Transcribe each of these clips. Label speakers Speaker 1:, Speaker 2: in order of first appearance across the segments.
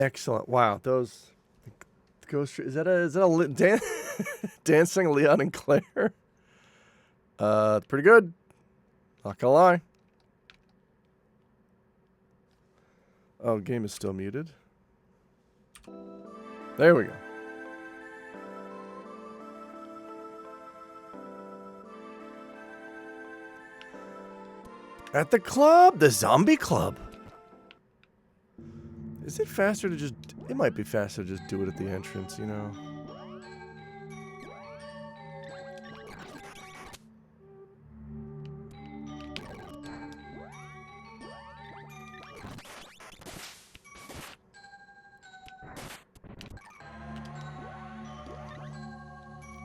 Speaker 1: Excellent. Wow, those ghost. Is that a dancing Leon and Claire? Pretty good. Not gonna lie. Oh, game is still muted. There we go. At the club, the zombie club. Is it faster to just... It might be faster to just do it at the entrance, you know?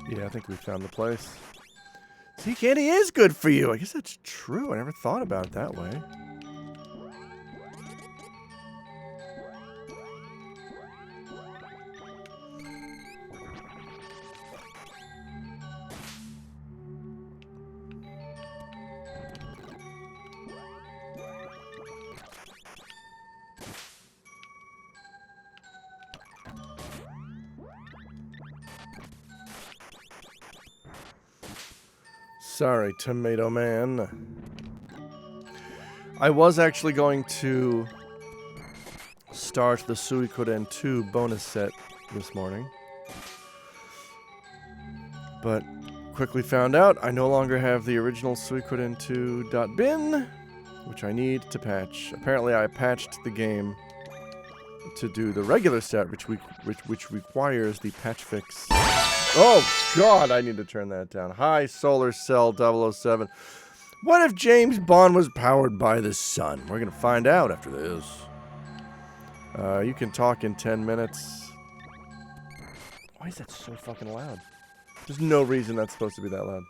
Speaker 1: Yeah, I think we found the place. See, candy is good for you. I guess that's true. I never thought about it that way. Sorry, Tomato Man. I was actually going to start the Suikoden 2 bonus set this morning. But quickly found out I no longer have the original Suikoden 2.bin, which I need to patch. Apparently I patched the game to do the regular set, which requires the patch fix. Oh, God, I need to turn that down. Hi, Solar Cell 007. What if James Bond was powered by the sun? We're going to find out after this. You can talk in 10 minutes. Why is that so fucking loud? There's no reason that's supposed to be that loud.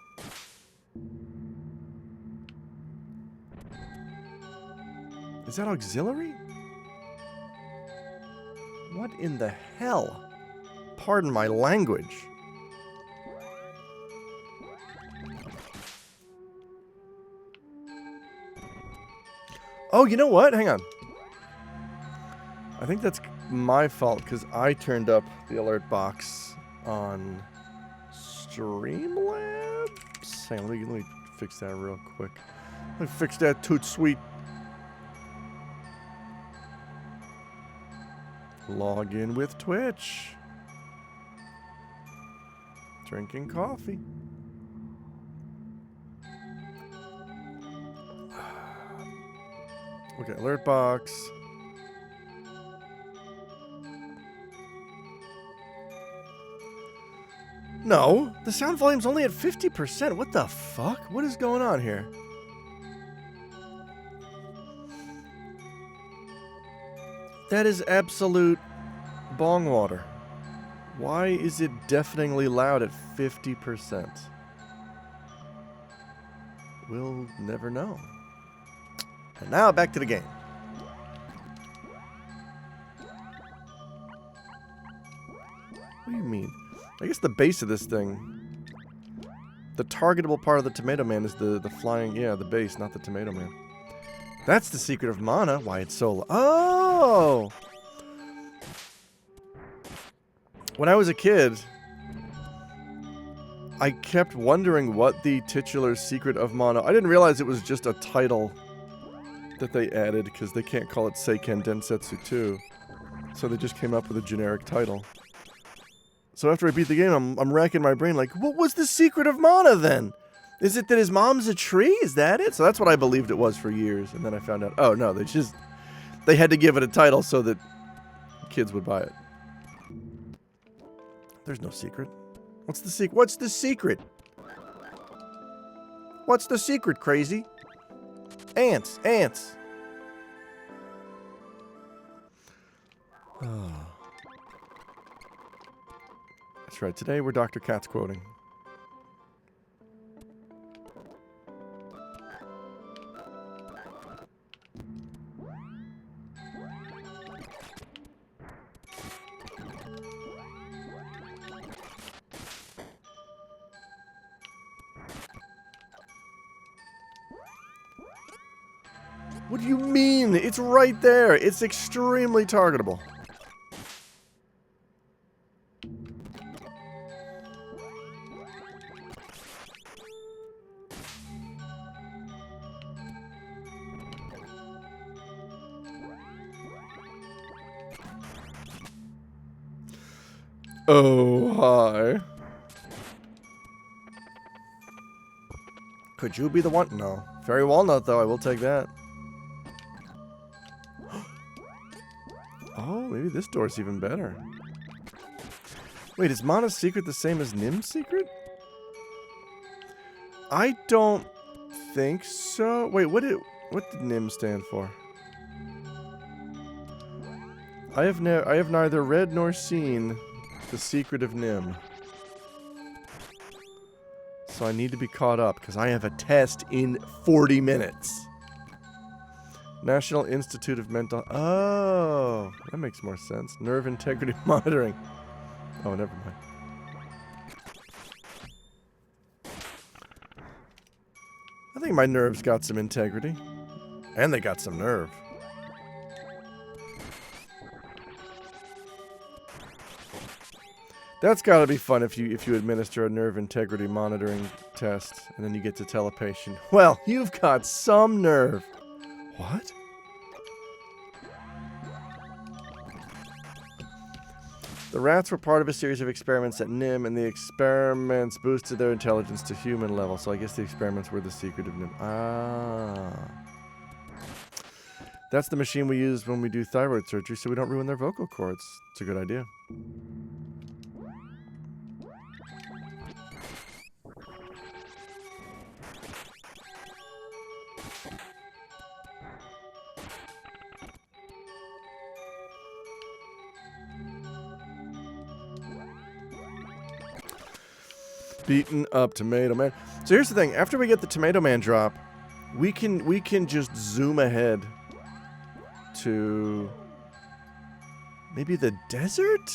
Speaker 1: Is that auxiliary? What in the hell? Pardon my language. Oh, you know what? Hang on. I think that's my fault because I turned up the alert box on Streamlabs. Hang on, let me fix that real quick. Let me fix that toot sweet. Log in with Twitch. Drinking coffee. Okay, alert box. No, the sound volume's only at 50%. What the fuck? What is going on here? That is absolute bong water. Why is it deafeningly loud at 50%? We'll never know. And now back to the game. What do you mean? I guess the base of this thing, the targetable part of the Tomato Man is the flying, yeah, the base, not the Tomato Man. That's the secret of mana, why it's so low. Oh! When I was a kid, I kept wondering what the titular secret of mana... I didn't realize it was just a title that they added, because they can't call it Seiken Densetsu 2. So they just came up with a generic title. So after I beat the game, I'm racking my brain like, what was the secret of mana then? Is it that his mom's a tree? Is that it? So that's what I believed it was for years. And then I found out, oh no, they had to give it a title so that kids would buy it. There's no secret. What's the secret? What's the secret? What's the secret, crazy? Ants, ants. Oh. That's right. Today we're Dr. Katz quoting. What do you mean? It's right there. It's extremely targetable. Oh, hi. Could you be the one? No. Fairy Walnut, though. I will take that. Oh, maybe this door's even better. Wait, is Mana's secret the same as Nim's secret? I don't think so. Wait, what did Nim stand for? I have neither read nor seen The Secret of Nim. So I need to be caught up because I have a test in 40 minutes. National Institute of Mental... Oh, that makes more sense. Nerve integrity monitoring. Oh, never mind. I think my nerves got some integrity. And they got some nerve. That's gotta be fun if you administer a nerve integrity monitoring test and then you get to tell a patient, well, you've got some nerve. What? The rats were part of a series of experiments at NIM, and the experiments boosted their intelligence to human level. So I guess the experiments were the secret of NIM. Ah. That's the machine we use when we do thyroid surgery so we don't ruin their vocal cords. It's a good idea. Beaten up Tomato Man. So here's the thing. After we get the Tomato Man drop, we can just zoom ahead to maybe the desert?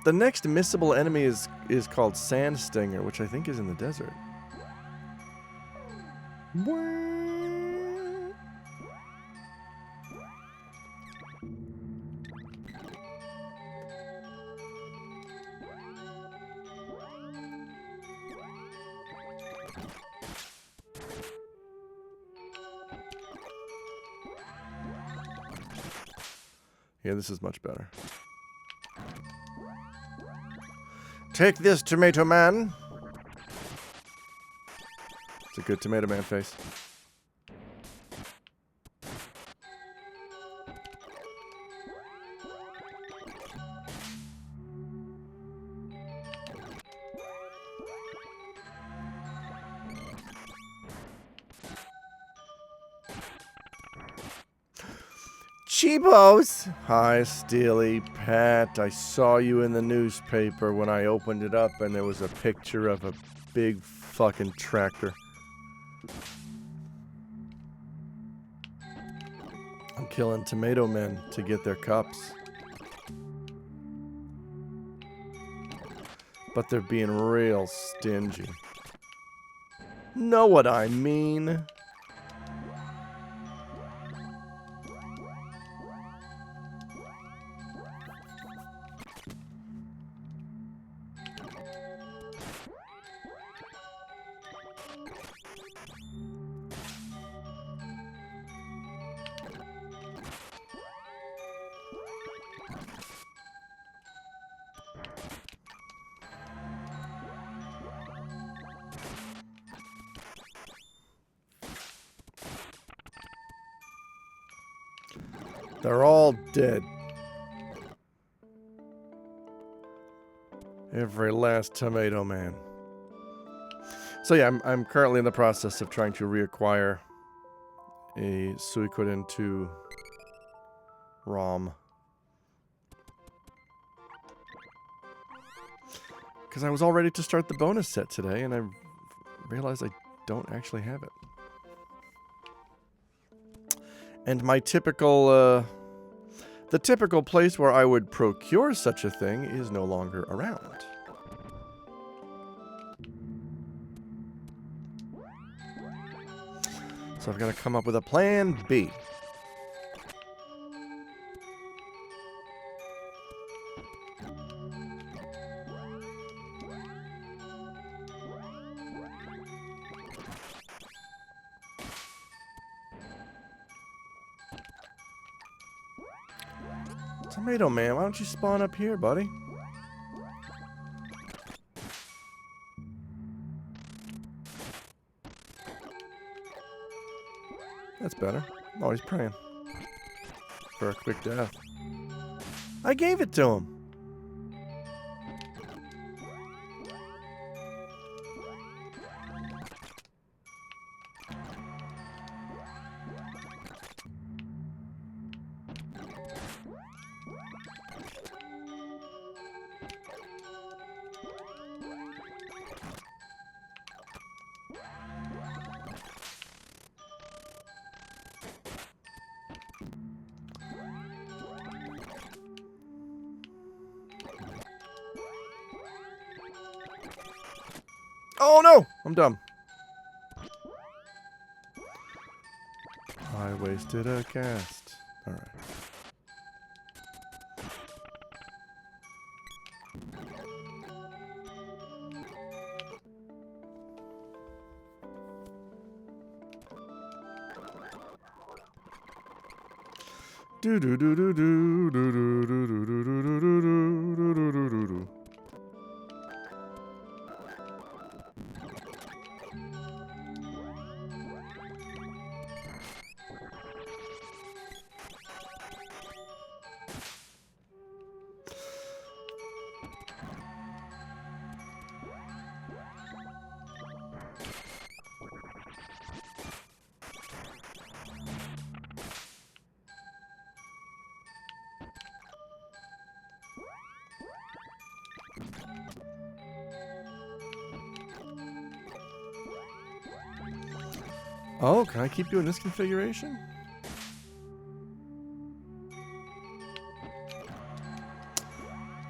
Speaker 1: The next missable enemy is called Sand Stinger, which I think is in the desert. Yeah, this is much better. Take this, Tomato Man. It's a good Tomato Man face. Cheapos! Hi, Steely Pat. I saw you in the newspaper when I opened it up and there was a picture of a big fucking tractor. I'm killing tomato men to get their cups. But they're being real stingy. Know what I mean? They're all dead. Every last tomato man. So yeah, I'm currently in the process of trying to reacquire a Suikoden 2 ROM. Because I was all ready to start the bonus set today, and I realized I don't actually have it. And my typical, the typical place where I would procure such a thing is no longer around. So I've got to come up with a plan B. Tomato Man, why don't you spawn up here, buddy? That's better. I'm always praying for a quick death. I gave it to him. Oh no! I'm dumb. I wasted a cast. Alright. Do do do do do do do do do do do do do do do do do. Oh, can I keep you in this configuration?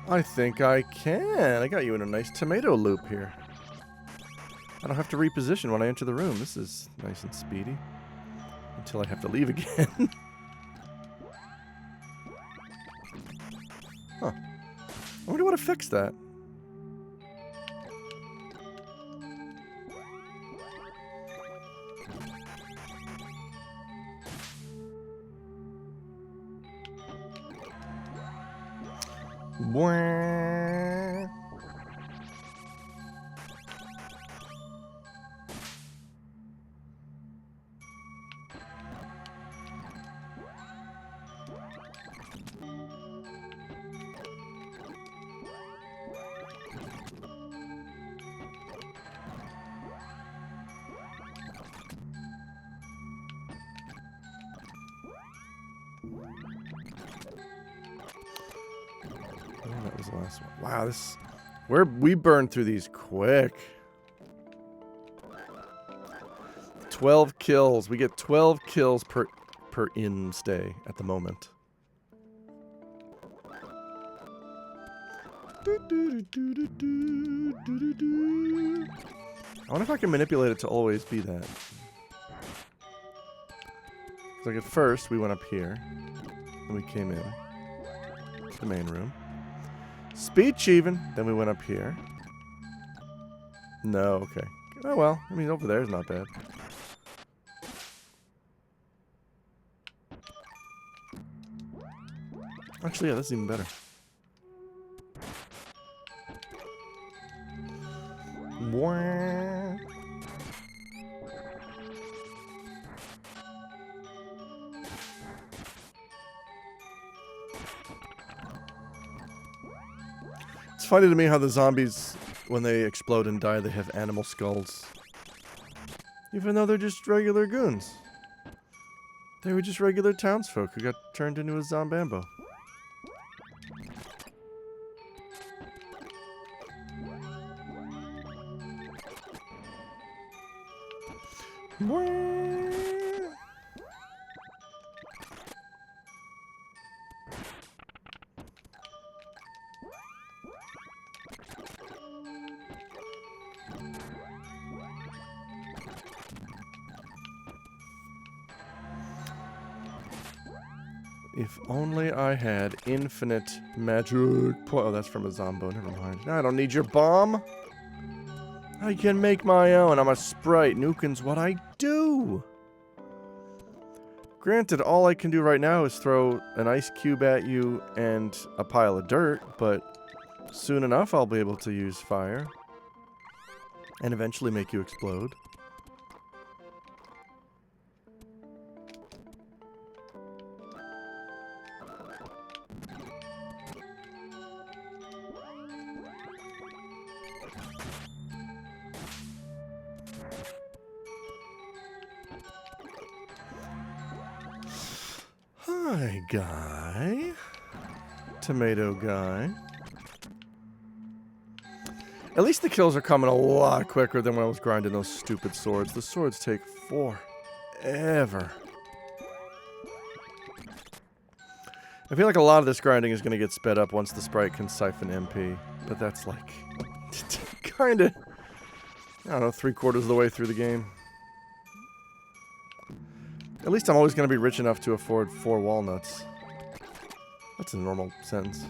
Speaker 1: I think I can. I got you in a nice tomato loop here. I don't have to reposition when I enter the room. This is nice and speedy. Until I have to leave again. Huh. I wonder what to fix that. Bwah. That was the last one. Wow, we burned through these quick. 12 kills. We get 12 kills per in stay at the moment. I wonder if I can manipulate it to always be that. Like at first we went up here, and we came in to the main room. Speech even. Then we went up here. No, okay. Oh well, I mean over there is not bad. Actually, yeah, that's even better. Mwah. It's funny to me how the zombies, when they explode and die, they have animal skulls. Even though they're just regular goons. They were just regular townsfolk who got turned into a zombambo. If only I had infinite magic. Oh, that's from a zombo. Never mind. I don't need your bomb. I can make my own. I'm a sprite. Nukin's what I do. Granted, all I can do right now is throw an ice cube at you and a pile of dirt, but soon enough I'll be able to use fire. And eventually make you explode. Hi, guy. Tomato guy. At least the kills are coming a lot quicker than when I was grinding those stupid swords. The swords take forever. I feel like a lot of this grinding is going to get sped up once the sprite can siphon MP. But that's like... kind of... I don't know, 3/4 of the way through the game. At least I'm always going to be rich enough to afford 4 walnuts. That's a normal sentence.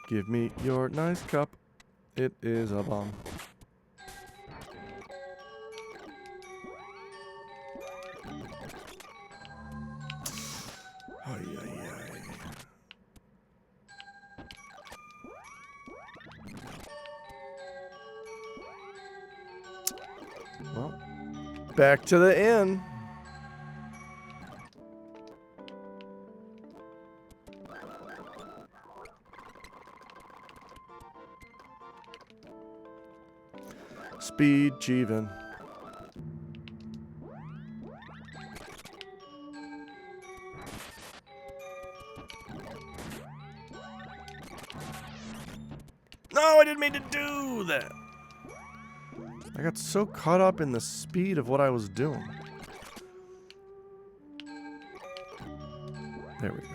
Speaker 1: Give me your nice cup. It is a bomb. Ay, ay, ay. Well, back to the inn. Speed Jeevan. No, I didn't mean to do that. I got so caught up in the speed of what I was doing. There we go.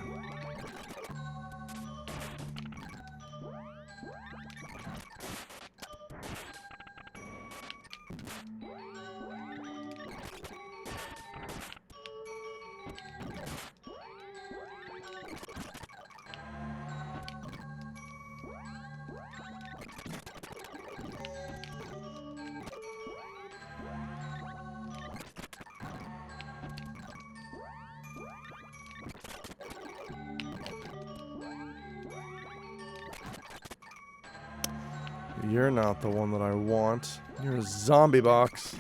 Speaker 1: You're not the one that I want. You're a zombie box.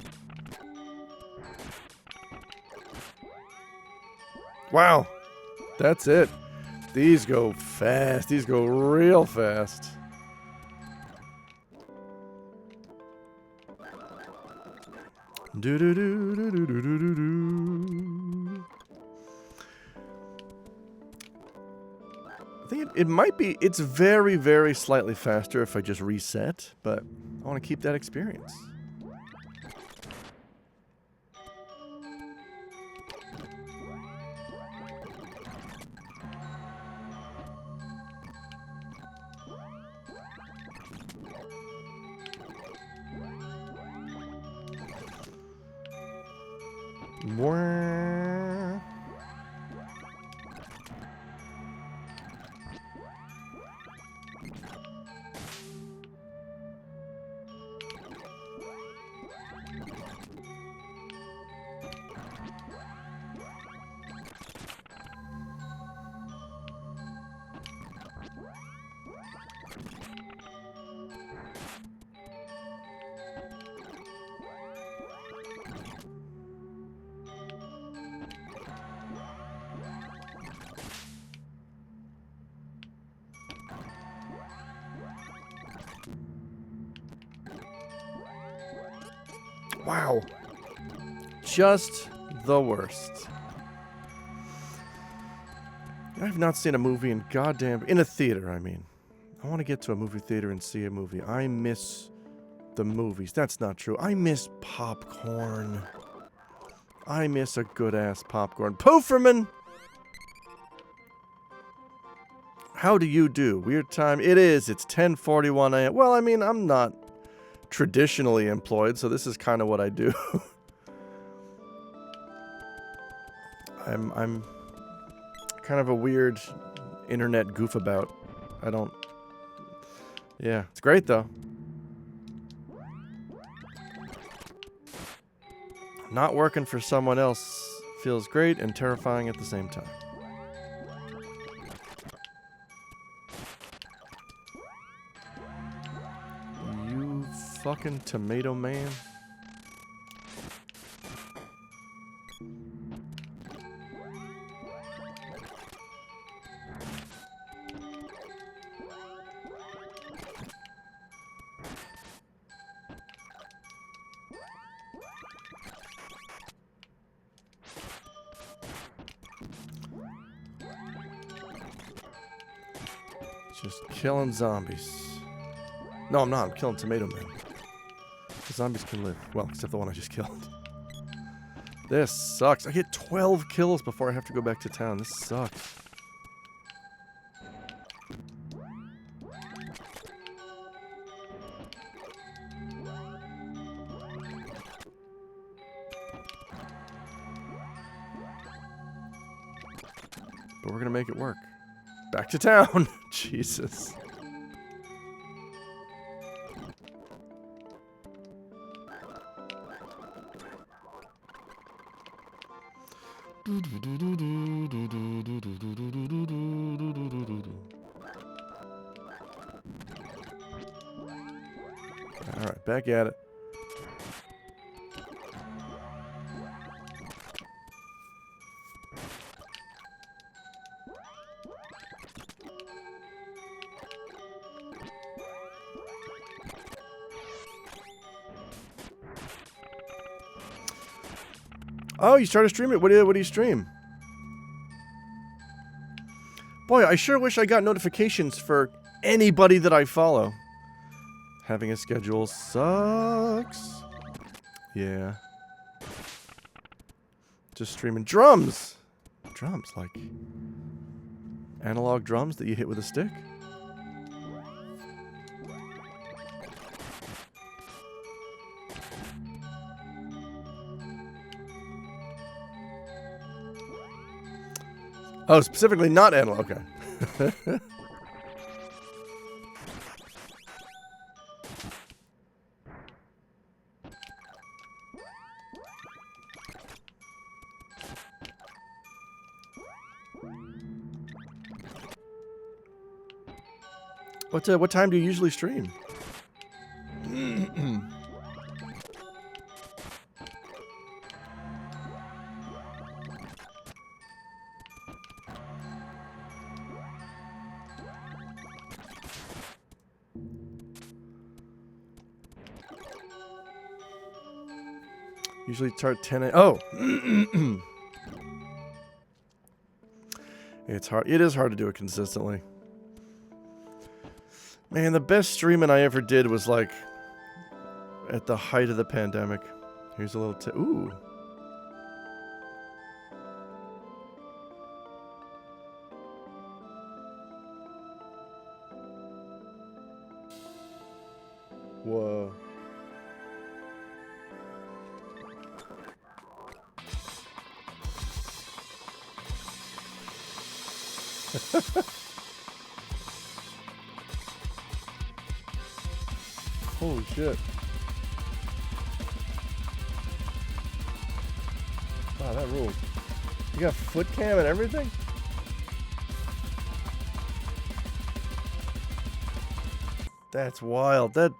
Speaker 1: Wow. That's it. These go fast. These go real fast. Do do do do do do do do do. I think it might be, it's very, very slightly faster if I just reset, but I want to keep that experience. Mwah. Wow. Just the worst. I've not seen a movie in in a theater, I mean. I want to get to a movie theater and see a movie. I miss the movies. That's not true. I miss popcorn. I miss a good-ass popcorn. Pooferman! How do you do? Weird time. It is. It's 10:41 a.m. Well, I mean, I'm not traditionally employed, so this is kind of what I do. I'm kind of a weird internet goofabout. I don't... Yeah, it's great though. Not working for someone else feels great and terrifying at the same time. You fucking tomato man. Just killing zombies. No, I'm not. I'm killing Tomato Man. The zombies can live. Well, except the one I just killed. This sucks. I get 12 kills before I have to go back to town. This sucks. But we're gonna make it work. Back to town! Jesus. Alright, back at it. Oh, you started streaming it. What do you stream? Boy, I sure wish I got notifications for anybody that I follow. Having a schedule sucks. Yeah. Just streaming drums. Drums, like analog drums that you hit with a stick. Oh, specifically not analog. Okay. What time do you usually stream? Usually start 10 a.m. Oh! It's hard. It is hard to do it consistently. Man, the best streaming I ever did was like at the height of the pandemic. Here's a little tip. Ooh. Whoa. Holy shit. Wow, that rules. You got foot cam and everything? That's wild. That...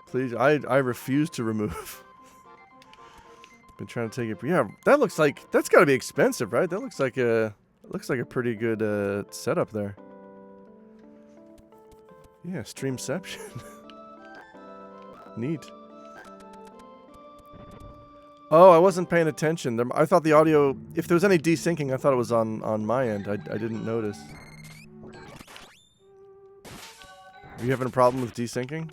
Speaker 1: Please, I refuse to remove. Been trying to take it... Yeah, that looks like... That's gotta be expensive, right? That looks like a... Looks like a pretty good setup there. Yeah, Streamception. Neat. Oh, I wasn't paying attention. I thought the audio... If there was any desyncing, I thought it was on my end. I didn't notice. Are you having a problem with desyncing?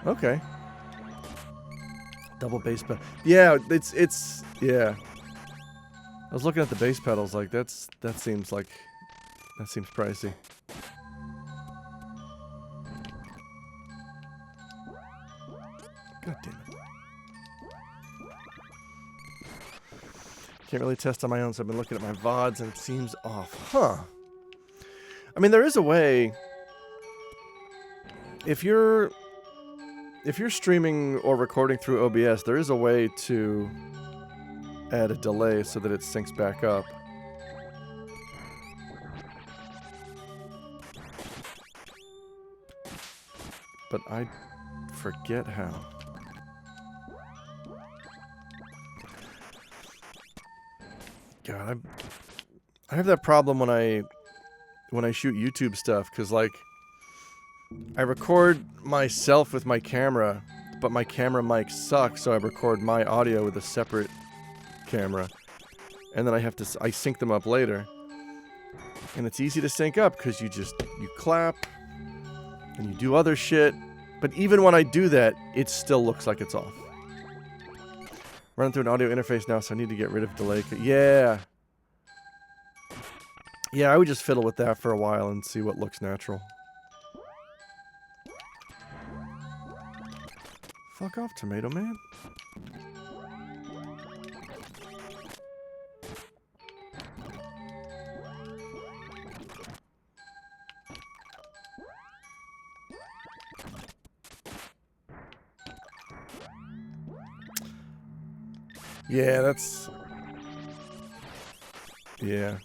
Speaker 1: Okay. Double bass pedal. Yeah, it's yeah. I was looking at the bass pedals like that seems pricey. God damn it. Can't really test on my own, so I've been looking at my VODs and it seems off. Huh. I mean, there is a way. If you're streaming or recording through OBS, there is a way to add a delay so that it syncs back up. But I forget how. God, I have that problem when I shoot YouTube stuff, because like I record myself with my camera, but my camera mic sucks, so I record my audio with a separate camera. And then I sync them up later. And it's easy to sync up because you clap and you do other shit. But even when I do that, it still looks like it's off. Running through an audio interface now, so I need to get rid of delay. Yeah. Yeah, I would just fiddle with that for a while and see what looks natural. Fuck off, Tomato Man. Yeah, that's... Yeah.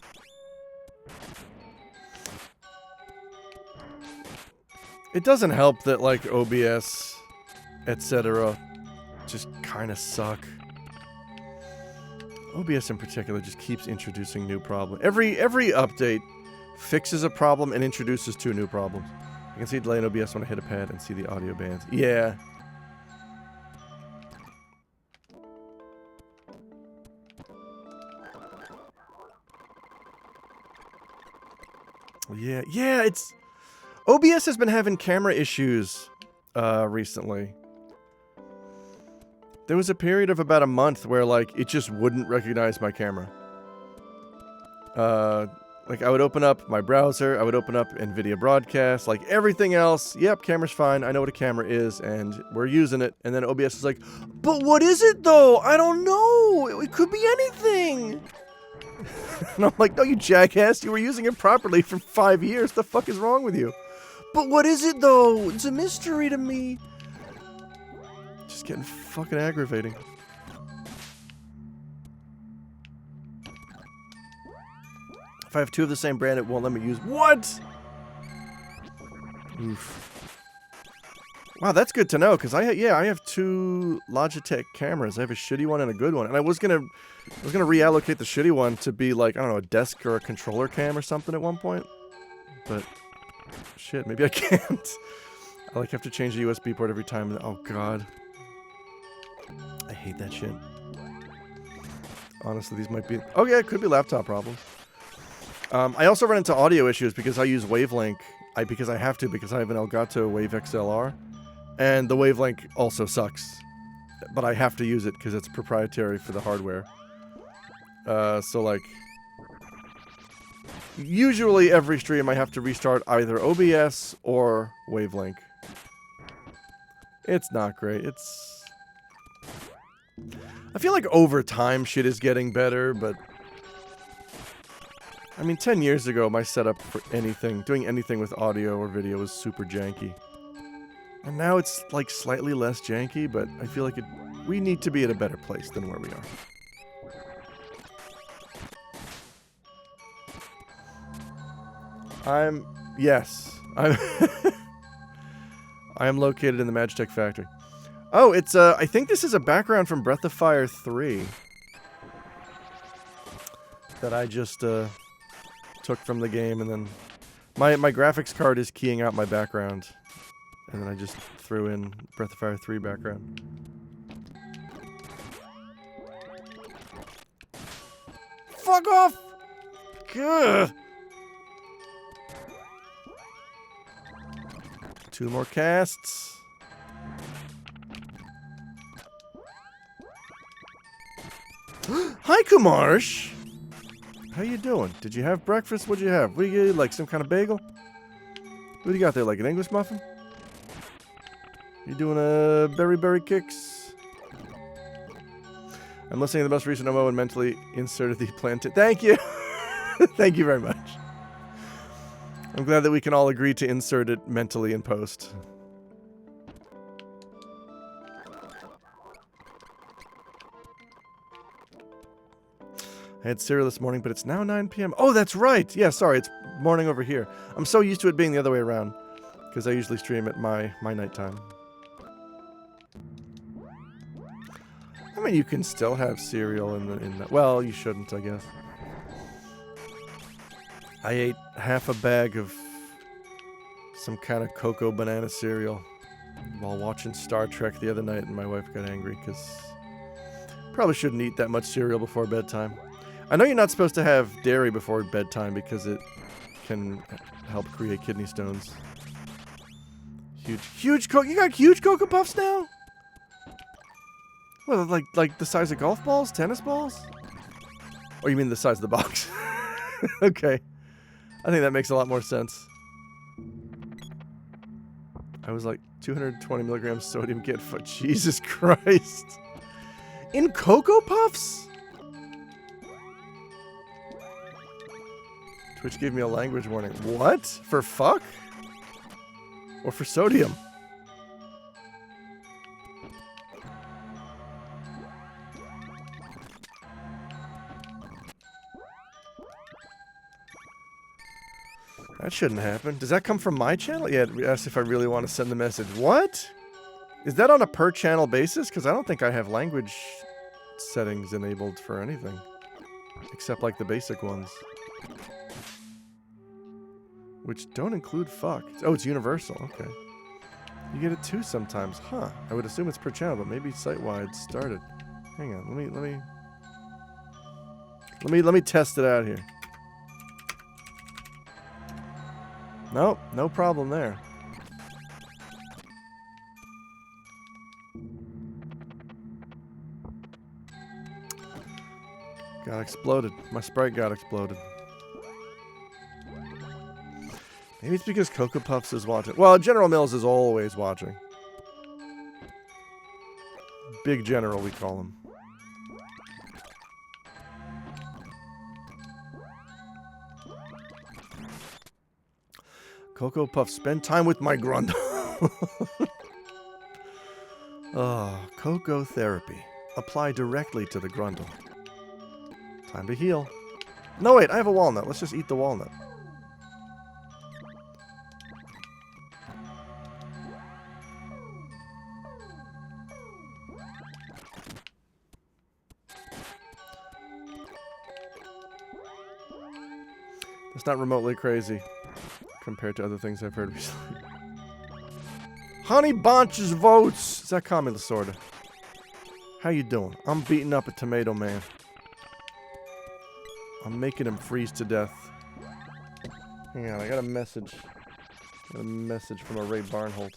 Speaker 1: It doesn't help that, like, OBS, etc. just kind of suck. OBS in particular just keeps introducing new problems. Every update fixes a problem and introduces 2 new problems. I can see delay in OBS when I hit a pad and see the audio bands. Yeah. Yeah, it's... OBS has been having camera issues recently. There was a period of about a month where, like, it just wouldn't recognize my camera. Like, I would open up my browser, I would open up NVIDIA Broadcast, like, everything else, yep, camera's fine, I know what a camera is, and we're using it, and then OBS is like, but what is it, though? I don't know! It could be anything! And I'm like, no, you jackass, you were using it properly for 5 years, the fuck is wrong with you? But what is it, though? It's a mystery to me. Just getting fucking aggravating. If I have 2 of the same brand, it won't let me use... What?! Oof. Wow, that's good to know, because I have 2 Logitech cameras. I have a shitty one and a good one. And I was gonna reallocate the shitty one to be like, I don't know, a desk or a controller cam or something at one point. But shit, maybe I can't. I like have to change the USB port every time. Oh god. I hate that shit. Honestly, these might be... Oh yeah, it could be laptop problems. I also run into audio issues because I use Wavelink. Because I have to, because I have an Elgato Wave XLR. And the Wavelink also sucks. But I have to use it because it's proprietary for the hardware. So like... Usually every stream I have to restart either OBS or Wavelink. It's not great. It's... I feel like over time shit is getting better, but... I mean, 10 years ago, my setup for anything, doing anything with audio or video was super janky. And now it's, like, slightly less janky, but I feel like we need to be at a better place than where we are. Yes. I am located in the Magitech factory. Oh, it's, I think this is a background from Breath of Fire 3. That I just, took from the game, and then my graphics card is keying out my background, and then I just threw in Breath of Fire 3 background. Fuck off! Gah! 2 more casts. Hi, Kumarsh! How you doing? Did you have breakfast? What'd you have? What do you get? Like some kind of bagel? What do you got there? Like an English muffin? You doing a berry kicks? I'm listening to the most recent OMO and mentally inserted the plantain. Thank you! Thank you very much. I'm glad that we can all agree to insert it mentally in post. I had cereal this morning, but it's now 9 p.m. Oh, that's right! Yeah, sorry, it's morning over here. I'm so used to it being the other way around, because I usually stream at my nighttime. I mean, you can still have cereal in the... Well, you shouldn't, I guess. I ate half a bag of some kind of cocoa banana cereal. while watching Star Trek the other night, and my wife got angry because probably shouldn't eat that much cereal before bedtime. I know you're not supposed to have dairy before bedtime because it can help create kidney stones. Huge You got huge Cocoa Puffs now? Well, like the size of golf balls, tennis balls? Or you mean the size of the box? Okay. I think that makes a lot more sense. I was like 220 milligrams sodium kit for Jesus Christ. In Cocoa Puffs? Twitch gave me a language warning. What? For fuck? Or for sodium? That shouldn't happen. Does that come from my channel? Yeah, it asks if I really want to send the message. What? Is that on a per channel basis? Because I don't think I have language settings enabled for anything. Except like the basic ones. Which don't include fuck. Oh, it's universal. Okay. You get it too sometimes. Huh. I would assume it's per channel, but maybe site-wide started. Hang on. Let me test it out here. Nope, no problem there. Got exploded. My Sprite got exploded. Maybe it's because Cocoa Puffs is watching. Well, General Mills is always watching. Big General, we call him. Cocoa Puffs, spend time with my Grundle. Oh, Cocoa Therapy. Apply directly to the Grundle. Time to heal. No, wait, I have a walnut. Let's just eat the walnut. It's not remotely crazy compared to other things I've heard recently. Honey Bunches votes! Is that Kamila sorta? How you doing? I'm beating up a tomato man. I'm making him freeze to death. Hang on, I got a message. Got a message from a Ray Barnholt.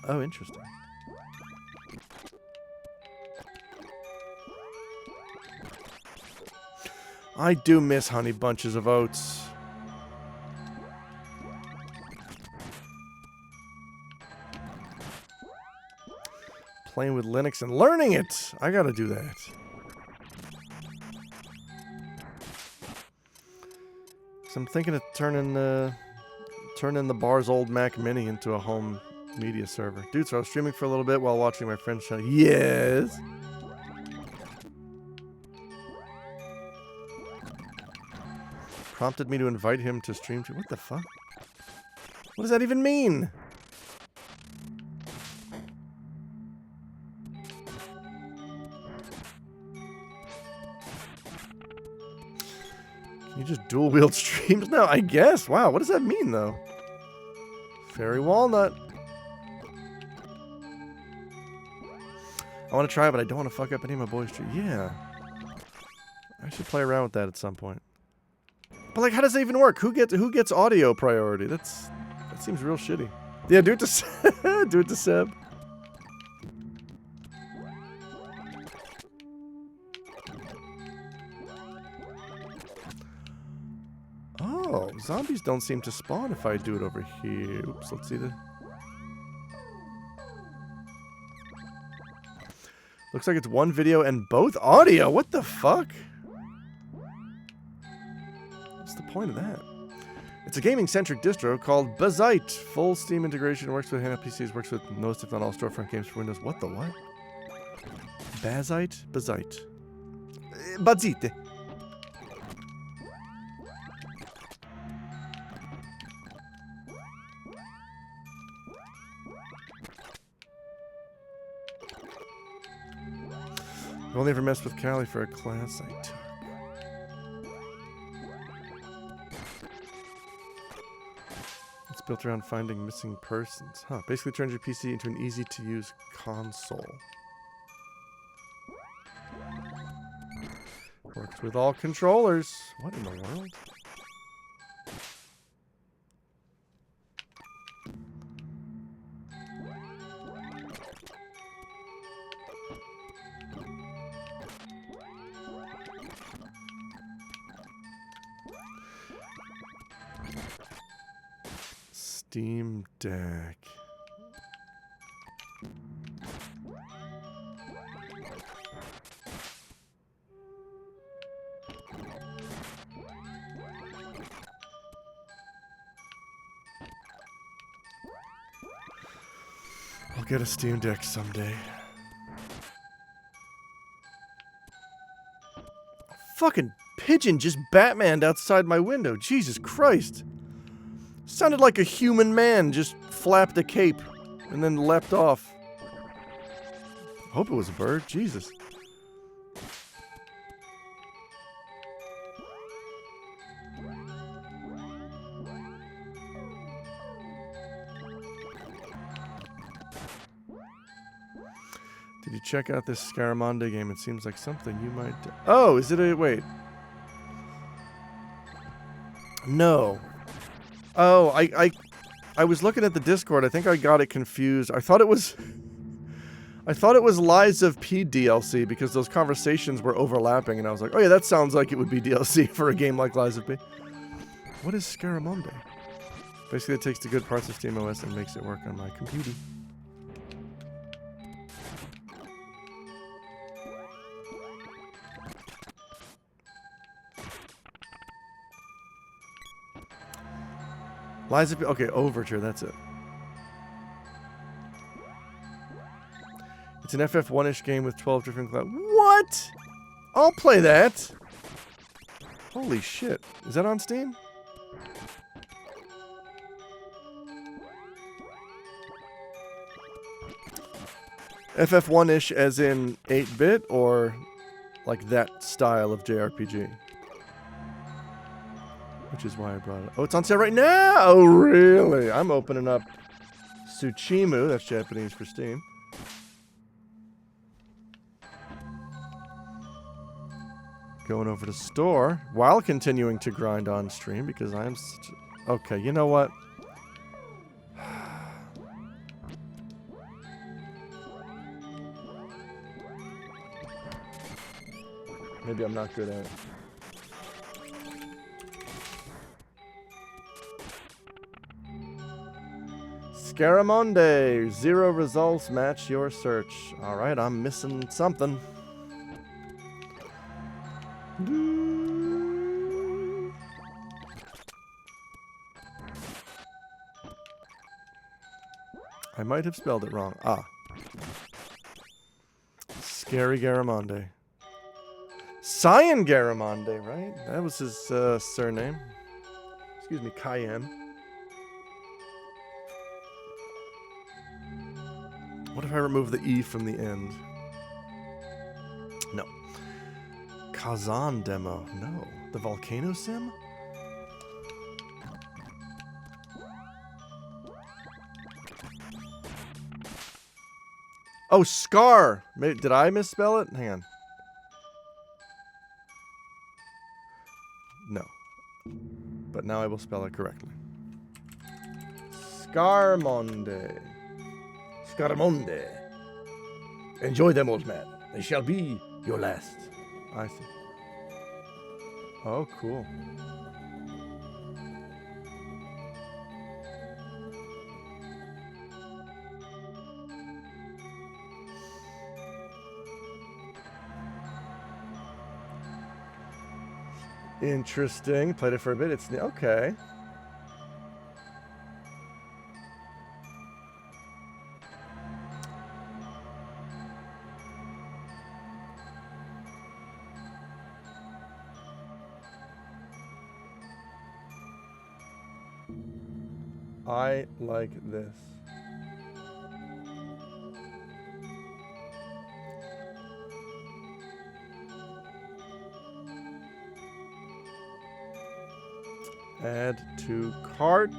Speaker 1: Oh, interesting. I do miss Honey Bunches of Oats. Playing with Linux and learning it. I gotta do that. So I'm thinking of turning the bar's old Mac Mini into a home media server. Dude, so I was streaming for a little bit while watching my friend's channel. Yes. Prompted me to invite him to stream to. What the fuck? What does that even mean? Can you just dual wield streams now? I guess. Wow, what does that mean though? Fairy Walnut. I want to try, but I don't want to fuck up any of my boys' streams. Yeah. I should play around with that at some point. But like, how does that even work? Who gets audio priority? That seems real shitty. Yeah, do it to do it to Seb. Oh, zombies don't seem to spawn if I do it over here. Oops, let's see the. Looks like it's one video and both audio. What the fuck? What's the point of that? It's a gaming-centric distro called Bazite. Full Steam integration, works with handheld PCs, works with most, if not all, storefront games for Windows. What the what? Bazite? Bazite. Bazite. I've only ever messed with Callie for a class I took. built around finding missing persons. Huh. Basically turns your PC into an easy-to-use console. Works with all controllers. What in the world? Steam Deck. I'll get a Steam Deck someday. Fucking pigeon just Batmaned outside my window. Jesus Christ. Sounded like a human man just flapped a cape and then leapt off. Hope it was a bird. Jesus. Did you check out this Scaramonde game? It seems like something you might... Oh, is it a... Wait. No. Oh, I was looking at the Discord. I think I got it confused. I thought it was Lies of P DLC because those conversations were overlapping, and I was like, oh yeah, that sounds like it would be DLC for a game like Lies of P. What is Scaramonde? Basically, it takes the good parts of SteamOS and makes it work on my computer. Lies of P. Okay, Overture, that's it. It's an FF1-ish game with 12 different clouds. What? I'll play that. Holy shit. Is that on Steam? FF1-ish as in 8-bit or like that style of JRPG? Which is why I brought it. Oh, it's on sale right now! Oh, really? I'm opening up Tsuchimu. That's Japanese for Steam. Going over to store while continuing to grind on stream because I am such a... Okay, you know what? Maybe I'm not good at it. Scaramonde, 0 results match your search. Alright, I'm missing something. I might have spelled it wrong. Ah. Scary Garamonde. Cyan Garamonde, right? That was his surname. Excuse me, Cayenne. What if I remove the E from the end? No. Kazan demo. No. The Volcano Sim? Oh, Scar! Did I misspell it? Hang on. No. But now I will spell it correctly. Scaramonde. Scaramonde. Enjoy them, old man. They shall be your last. I see. Oh, cool. Interesting. Played it for a bit. It's okay. I like this. Add to cart.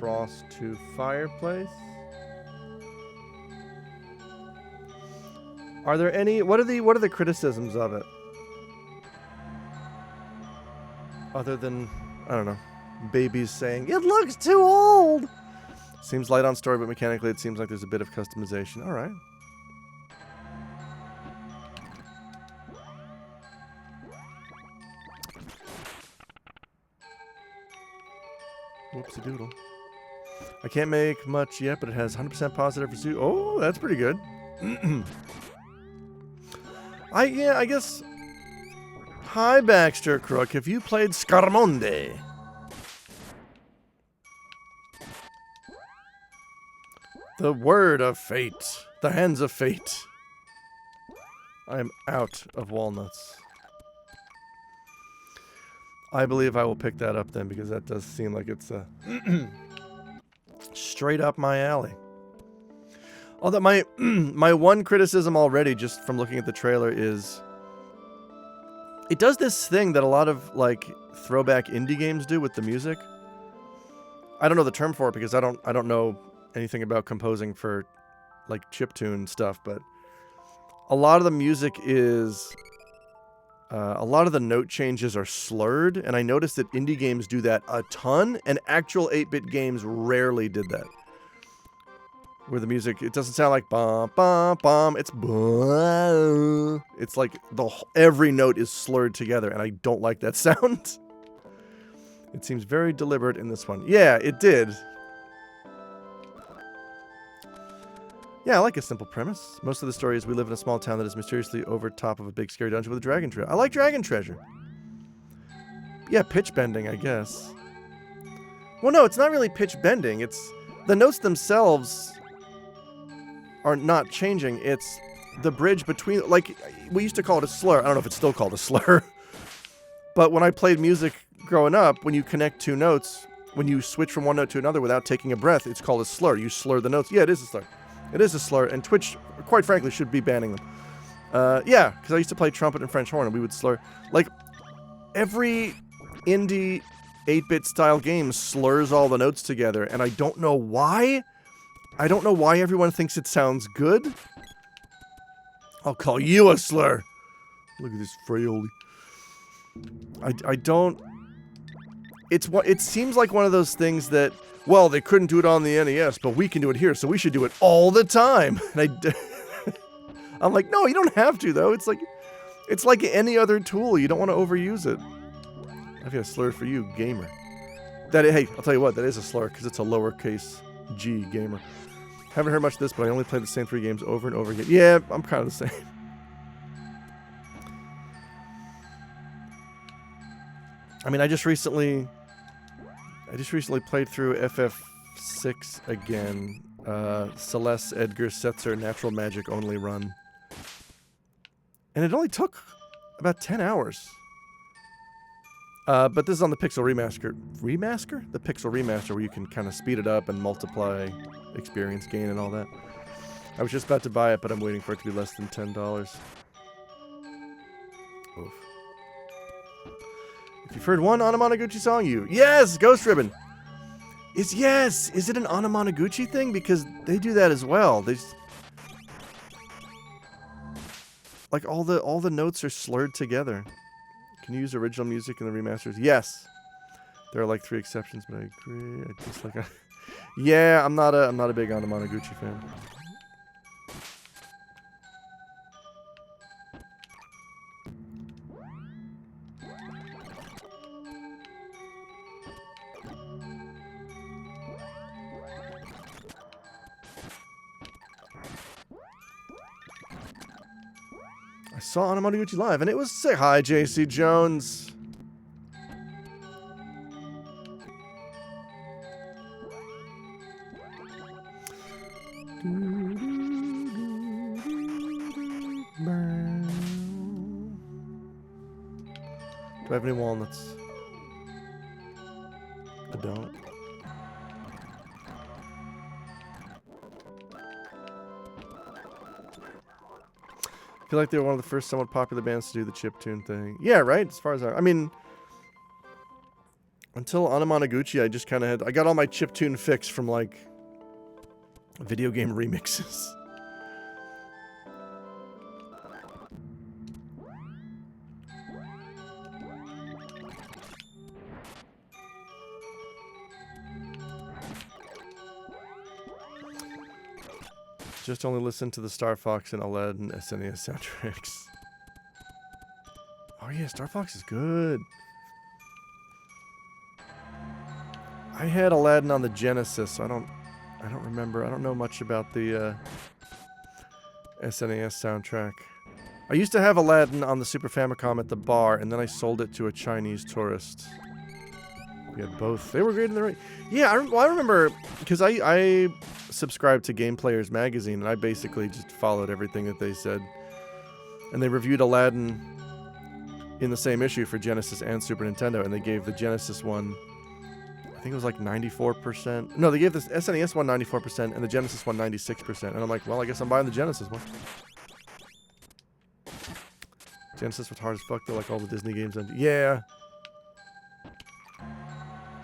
Speaker 1: across to fireplace. Are there any? What are the criticisms of it? Other than, I don't know, babies saying it looks too old. Seems light on story, but mechanically it seems like there's a bit of customization. All right. Whoopsie doodle. I can't make much yet, but it has 100% positive for Zoo. Oh, that's pretty good. I guess. Hi, Baxter Crook. Have you played Scarmonde? The word of fate. The hands of fate. I am out of walnuts. I believe I will pick that up then, because that does seem like it's straight up my alley. Although my my one criticism already, just from looking at the trailer, is it does this thing that a lot of like throwback indie games do with the music. I don't know the term for it because I don't know anything about composing for like chiptune stuff, but a lot of the music is a lot of the note changes are slurred, and I noticed that indie games do that a ton, and actual 8-bit games rarely did that. Where the music, it doesn't sound like bum bum bum, it's bum. It's like every note is slurred together, and I don't like that sound. It seems very deliberate in this one. Yeah, it did. Yeah, I like a simple premise. Most of the story is we live in a small town that is mysteriously over top of a big scary dungeon with a dragon treasure. I like dragon treasure. Yeah, pitch bending, I guess. Well, no, it's not really pitch bending. It's the notes themselves are not changing. It's the bridge between, like, we used to call it a slur. I don't know if it's still called a slur. But when I played music growing up, when you connect two notes, when you switch from one note to another without taking a breath, it's called a slur. You slur the notes. Yeah, it is a slur. It is a slur, and Twitch, quite frankly, should be banning them. Yeah, because I used to play trumpet and French horn, and we would slur. Like, every indie 8-bit style game slurs all the notes together, and I don't know why. I don't know why everyone thinks it sounds good. I'll call you a slur. Look at this Fraioli. I don't... It seems like one of those things that, well, they couldn't do it on the NES, but we can do it here, so we should do it all the time. And I'm like, no, you don't have to, though. It's like any other tool. You don't want to overuse it. I've got a slur for you, gamer. Hey, I'll tell you what, that is a slur, because it's a lowercase g, gamer. Haven't heard much of this, but I only play the same 3 games over and over again. Yeah, I'm kind of the same. I mean, I just recently played through FF6 again. Celeste, Edgar, Setzer, Natural Magic only run. And it only took about 10 hours. But this is on the Pixel Remaster. Remaster? The Pixel Remaster, where you can kind of speed it up and multiply experience gain and all that. I was just about to buy it, but I'm waiting for it to be less than $10. Oof. If you've heard one Anamanaguchi song, Yes! Ghost Ribbon! Is it an Anamanaguchi thing? Because they do that as well. They just, like, all the notes are slurred together. Can you use original music in the remasters? Yes. There are like 3 exceptions, but I agree. I just like yeah, I'm not a big Anamanaguchi fan. I saw Anamanaguchi live, and it was sick. Hi, JC Jones. Do I have any walnuts? I don't. I feel like they were one of the first somewhat popular bands to do the chiptune thing. Yeah, right? As far as I mean, Until Anamanaguchi, I just kind of had... I got all my chiptune fix from, like, video game remixes. Just only listen to the Star Fox and Aladdin SNES soundtracks. Oh yeah, Star Fox is good. I had Aladdin on the Genesis, so I don't remember. I don't know much about the SNES soundtrack. I used to have Aladdin on the Super Famicom at the bar, and then I sold it to a Chinese tourist. We had both. They were great in the right. Yeah, I remember because I subscribed to Game Players magazine, and I basically just followed everything that they said. And they reviewed Aladdin in the same issue for Genesis and Super Nintendo, and they gave the Genesis one, I think it was like 94%. No, they gave the SNES one 94% and the Genesis one 96%. And I'm like, well, I guess I'm buying the Genesis one. Genesis was hard as fuck though, like all the Disney games. Yeah.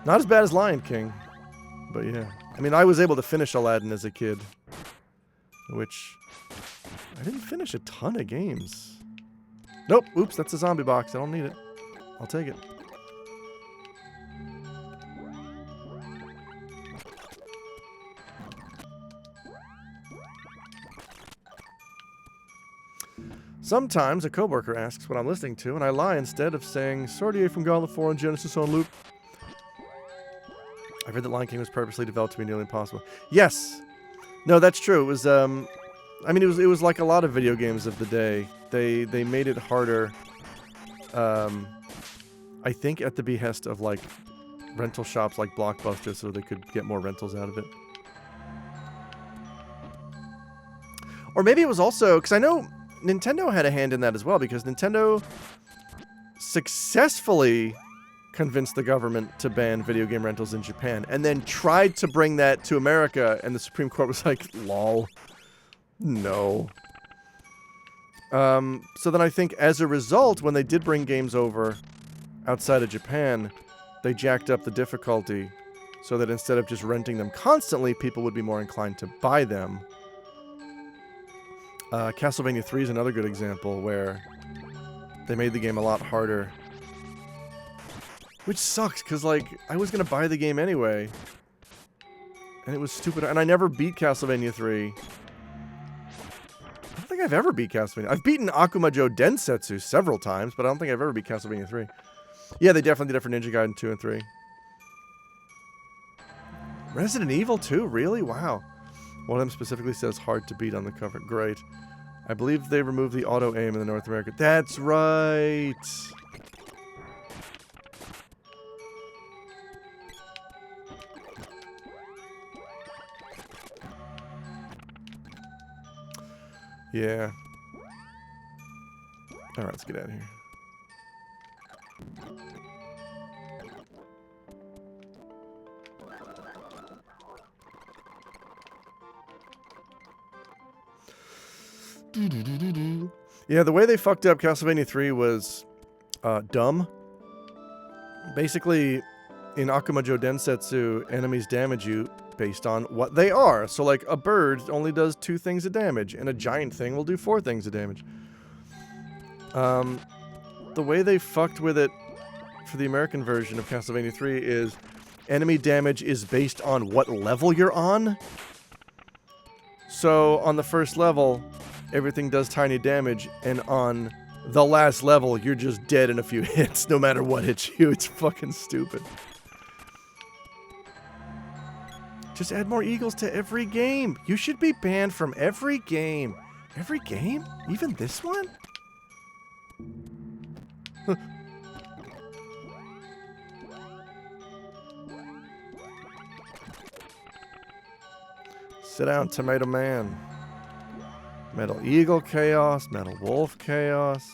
Speaker 1: Not as bad as Lion King, but yeah. I mean, I was able to finish Aladdin as a kid, which I didn't finish a ton of games. Nope, oops, that's a zombie box. I don't need it. I'll take it. Sometimes a coworker asks what I'm listening to, and I lie instead of saying Sortier from Gauntlet 4 and Genesis on loop. I read that Lion King was purposely developed to be nearly impossible. Yes! No, that's true. It was, I mean, it was like a lot of video games of the day. They made it harder, I think at the behest of, like, rental shops like Blockbuster so they could get more rentals out of it. Or maybe it was also, because I know Nintendo had a hand in that as well, because Nintendo successfully convinced the government to ban video game rentals in Japan, and then tried to bring that to America, and the Supreme Court was like, lol, no. So then I think as a result, when they did bring games over outside of Japan, they jacked up the difficulty so that instead of just renting them constantly, people would be more inclined to buy them. Castlevania 3 is another good example where they made the game a lot harder. Which sucks, because, like, I was going to buy the game anyway. And it was stupid. And I never beat Castlevania 3. I don't think I've ever beat Castlevania. I've beaten Akumajo Densetsu several times, but I don't think I've ever beat Castlevania 3. Yeah, they definitely did it for Ninja Gaiden 2 and 3. Resident Evil 2? Really? Wow. One of them specifically says hard to beat on the cover. Great. I believe they removed the auto aim in the North America. That's right. Yeah. Alright, let's get out of here. Yeah, the way they fucked up Castlevania 3 was dumb. Basically, in Akumajo Densetsu, enemies damage you based on what they are. So, like, a bird only does 2 things of damage, and a giant thing will do 4 things of damage. The way they fucked with it for the American version of Castlevania 3 is enemy damage is based on what level you're on. So, on the first level, everything does tiny damage, and on the last level, you're just dead in a few hits, no matter what hits you. It's fucking stupid. Just add more eagles to every game. You should be banned from every game. Every game? Even this one? Sit down, Tomato Man. Metal Eagle Chaos, Metal Wolf Chaos.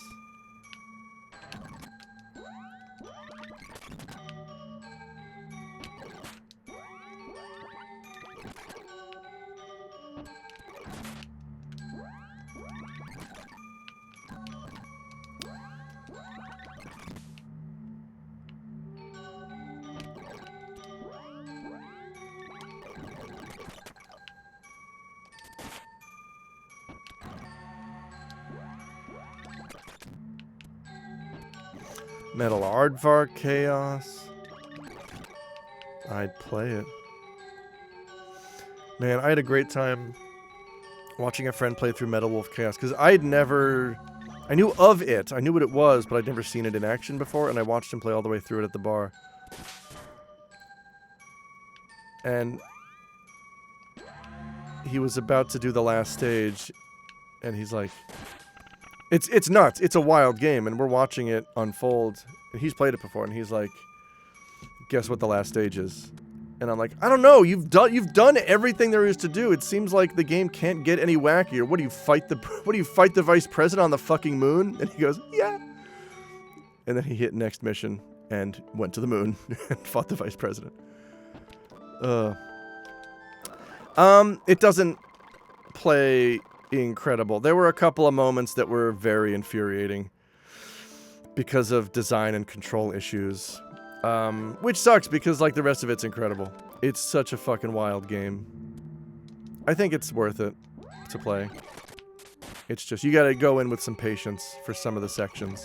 Speaker 1: Metal Aardvark Chaos. I'd play it. Man, I had a great time watching a friend play through Metal Wolf Chaos, because I knew of it, I knew what it was, but I'd never seen it in action before, and I watched him play all the way through it at the bar. And he was about to do the last stage, and he's like, it's nuts, it's a wild game, and we're watching it unfold, and he's played it before, and he's like, guess what the last stage is? And I'm like, I don't know, you've done everything there is to do. It seems like the game can't get any wackier. What do you fight the vice president on the fucking moon? And he goes, yeah. And then he hit next mission and went to the moon and fought the vice president. It doesn't play incredible. There were a couple of moments that were very infuriating because of design and control issues. Which sucks because, like, the rest of it's incredible. It's such a fucking wild game. I think it's worth it to play. It's just, you gotta go in with some patience for some of the sections.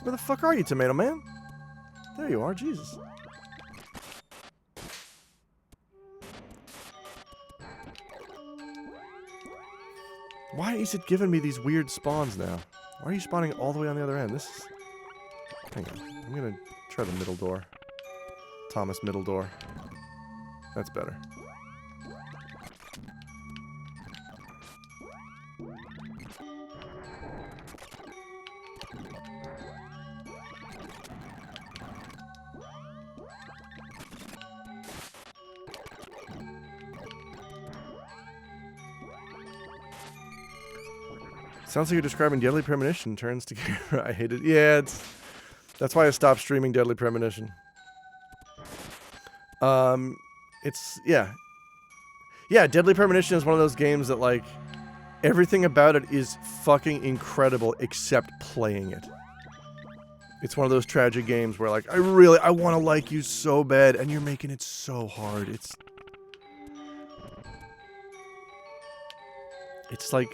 Speaker 1: Where the fuck are you, Tomato Man? There you are, Jesus. Why is it giving me these weird spawns now? Why are you spawning all the way on the other end? This is... Hang on. I'm gonna try the middle door. Thomas middle door. That's better. Sounds like you're describing Deadly Premonition turns to camera. I hate it. Yeah, that's why I stopped streaming Deadly Premonition. Yeah, Deadly Premonition is one of those games that, like, everything about it is fucking incredible except playing it. It's one of those tragic games where, like, I want to like you so bad, and you're making it so hard. It's like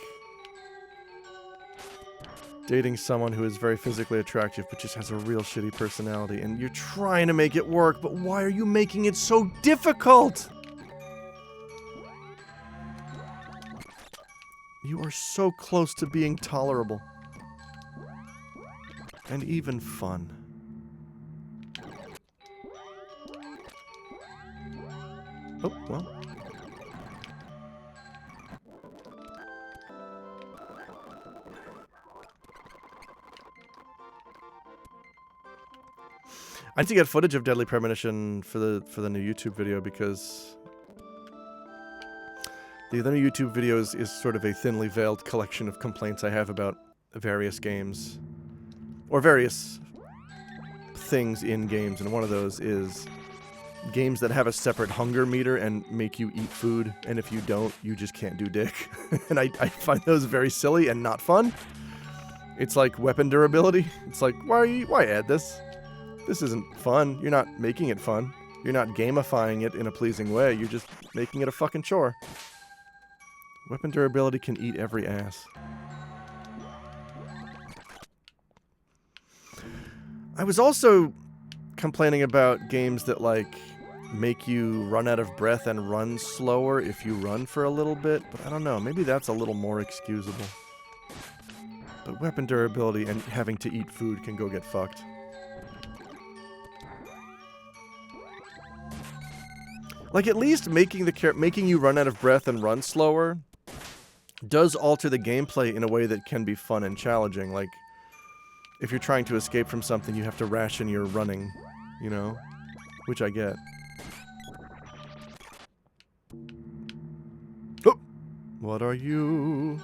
Speaker 1: dating someone who is very physically attractive but just has a real shitty personality, and you're trying to make it work, but why are you making it so difficult? You are so close to being tolerable. And even fun. Oh, well. I need to get footage of Deadly Premonition for the new YouTube video, because the other new YouTube video is sort of a thinly veiled collection of complaints I have about various games. Or various things in games, and one of those is games that have a separate hunger meter and make you eat food, and if you don't, you just can't do dick. And I find those very silly and not fun. It's like weapon durability. It's like, why add this? This isn't fun. You're not making it fun. You're not gamifying it in a pleasing way. You're just making it a fucking chore. Weapon durability can eat every ass. I was also complaining about games that, like, make you run out of breath and run slower if you run for a little bit, but I don't know, maybe that's a little more excusable. But weapon durability and having to eat food can go get fucked. Like, at least making you run out of breath and run slower does alter the gameplay in a way that can be fun and challenging. Like, if you're trying to escape from something, you have to ration your running, you know? Which I get. Oh! What are you?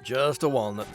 Speaker 1: Just a walnut.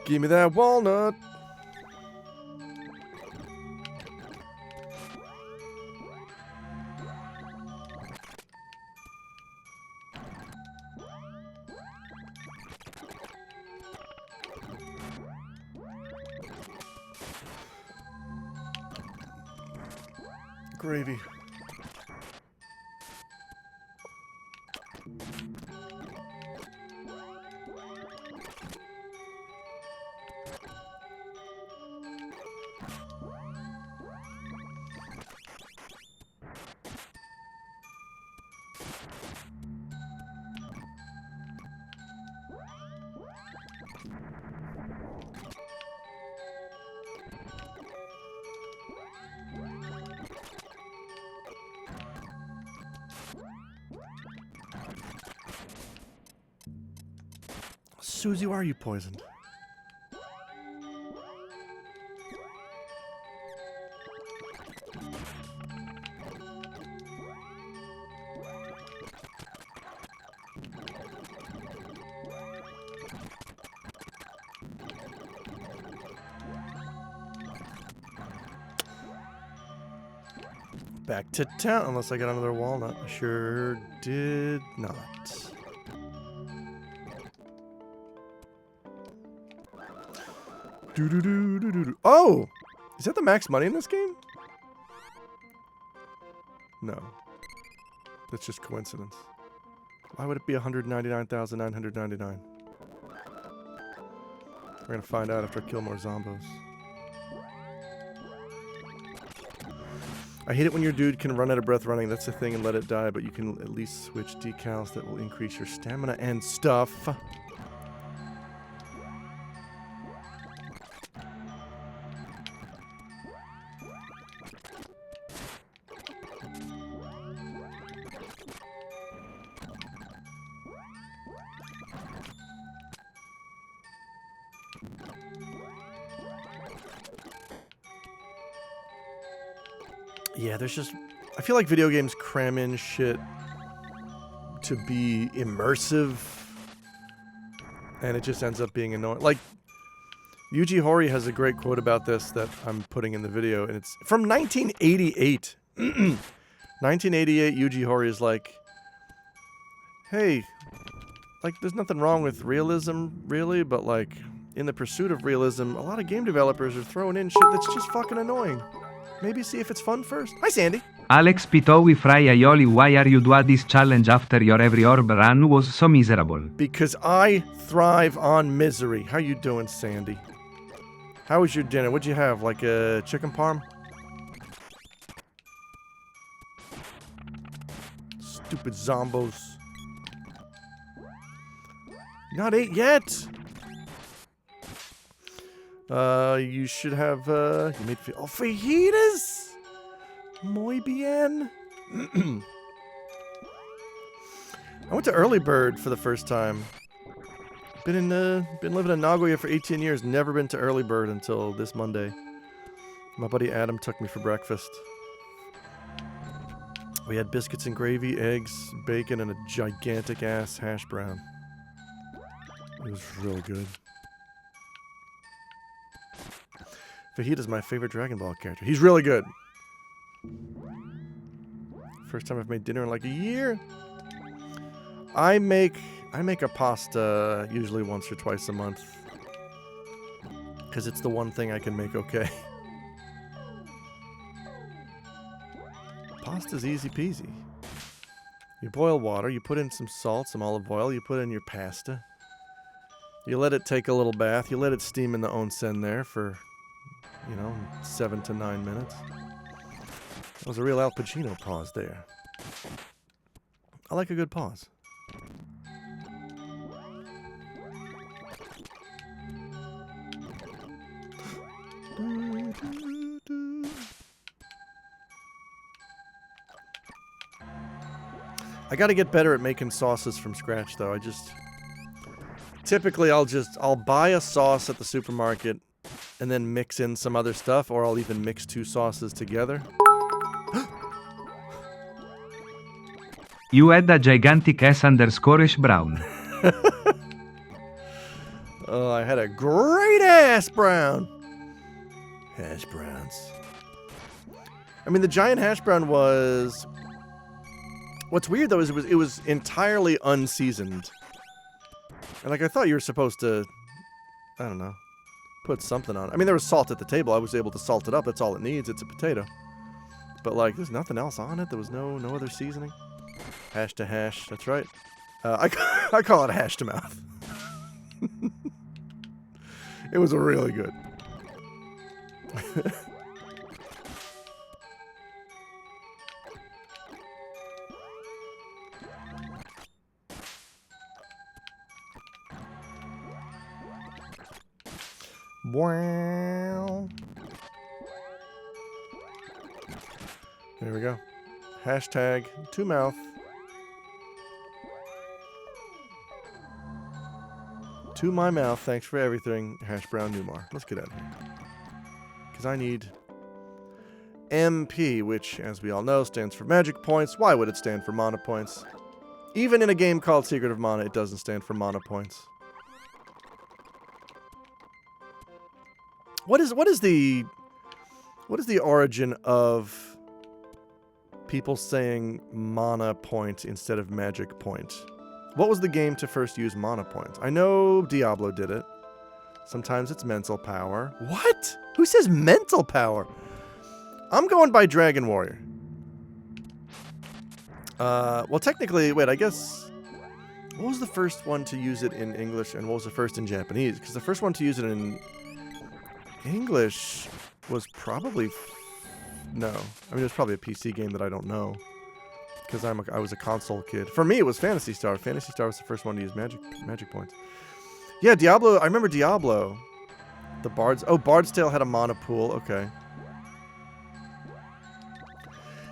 Speaker 1: Give me that walnut. Gravy. Susie, why are you poisoned? Back to town, unless I got another walnut. I sure did not. Oh! Is that the max money in this game? No. That's just coincidence. Why would it be 199,999? We're gonna find out after I kill more zombos. I hate it when your dude can run out of breath running. That's the thing, and let it die, but you can at least switch decals that will increase your stamina and stuff. Yeah, there's just... I feel like video games cram in shit to be immersive, and it just ends up being annoying. Like, Yuji Horii has a great quote about this that I'm putting in the video, and it's from 1988. 1988, Yuji Horii is like, hey, like, there's nothing wrong with realism, really, but, like, in the pursuit of realism, a lot of game developers are throwing in shit that's just fucking annoying. Maybe see if it's fun first. Hi, Sandy.
Speaker 2: Alex Pitowi Fry Aioli, why are you doing this challenge after your every orb run was so miserable?
Speaker 1: Because I thrive on misery. How you doing, Sandy? How was your dinner? What'd you have? Like a chicken parm? Stupid zombos. Not ate yet. You should have, you made, fajitas? Muy bien. I went to Early Bird for the first time. Been living in Nagoya for 18 years, never been to Early Bird until this Monday. My buddy Adam took me for breakfast. We had biscuits and gravy, eggs, bacon, and a gigantic ass hash brown. It was really good. Vegeta's my favorite Dragon Ball character. He's really good. First time I've made dinner in like a year. I make a pasta usually once or twice a month. Because it's the one thing I can make okay. Pasta's easy peasy. You boil water, you put in some salt, some olive oil, you put in your pasta. You let it take a little bath, you let it steam in the onsen there for, 7 to 9 minutes. That was a real Al Pacino pause there. I like a good pause. I gotta get better at making sauces from scratch, though. Typically, I'll buy a sauce at the supermarket and then mix in some other stuff, or I'll even mix two sauces together.
Speaker 2: You had a gigantic S_Brown.
Speaker 1: Oh, I had a great hash brown. Hash browns. I mean, the giant hash brown was... What's weird, though, is it was entirely unseasoned. And, like, I thought you were supposed to... I don't know. Put something on it. I mean, there was salt at the table. I was able to salt it up. That's all it needs. It's a potato. But, like, there's nothing else on it. There was no other seasoning. Hash to hash. That's right. I call it hash to mouth. It was really good. Wow. There we go. Hashtag to mouth. To my mouth, thanks for everything, Hash Brown Newmar. Let's get out of here. Because I need MP, which, as we all know, stands for magic points. Why would it stand for mana points? Even in a game called Secret of Mana, it doesn't stand for mana points. What is the origin of people saying mana point instead of magic point? What was the game to first use mana points? I know Diablo did it. Sometimes it's mental power. What? Who says mental power? I'm going by Dragon Warrior. Well, technically, wait, I guess... What was the first one to use it in English and what was the first in Japanese? Because the first one to use it in English was probably... No. I mean, it was probably a PC game that I don't know. Because I was a console kid. For me, it was Phantasy Star. Phantasy Star was the first one to use magic points. Yeah, Diablo. I remember Diablo. The Bard's... Oh, Bard's Tale had a mana pool. Okay.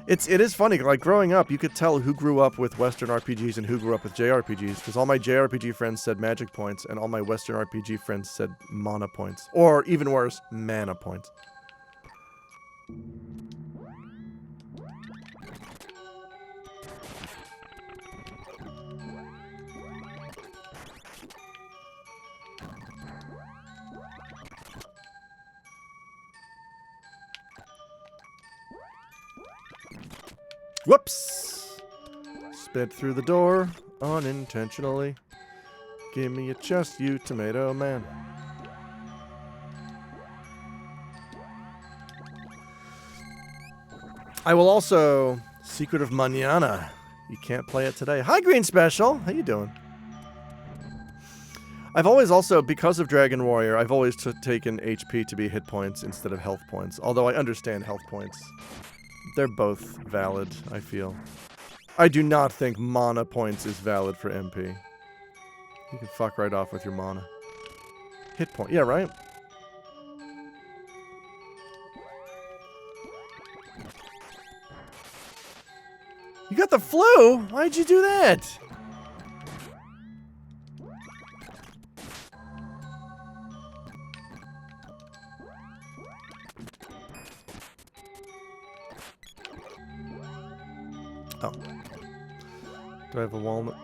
Speaker 1: It is funny. Like, growing up, you could tell who grew up with Western RPGs and who grew up with JRPGs. Because all my JRPG friends said magic points, and all my Western RPG friends said mana points. Or, even worse, mana points. Whoops! Sped through the door unintentionally. Give me a chest, you tomato man. I will also... Secret of Manana. You can't play it today. Hi, Green Special! How you doing? I've always also, because of Dragon Warrior, I've always taken HP to be hit points instead of health points. Although I understand health points. They're both valid, I feel. I do not think mana points is valid for MP. You can fuck right off with your mana. Hit point. Yeah, right? You got the flu? Why'd you do that? Oh. Do I have a walnut?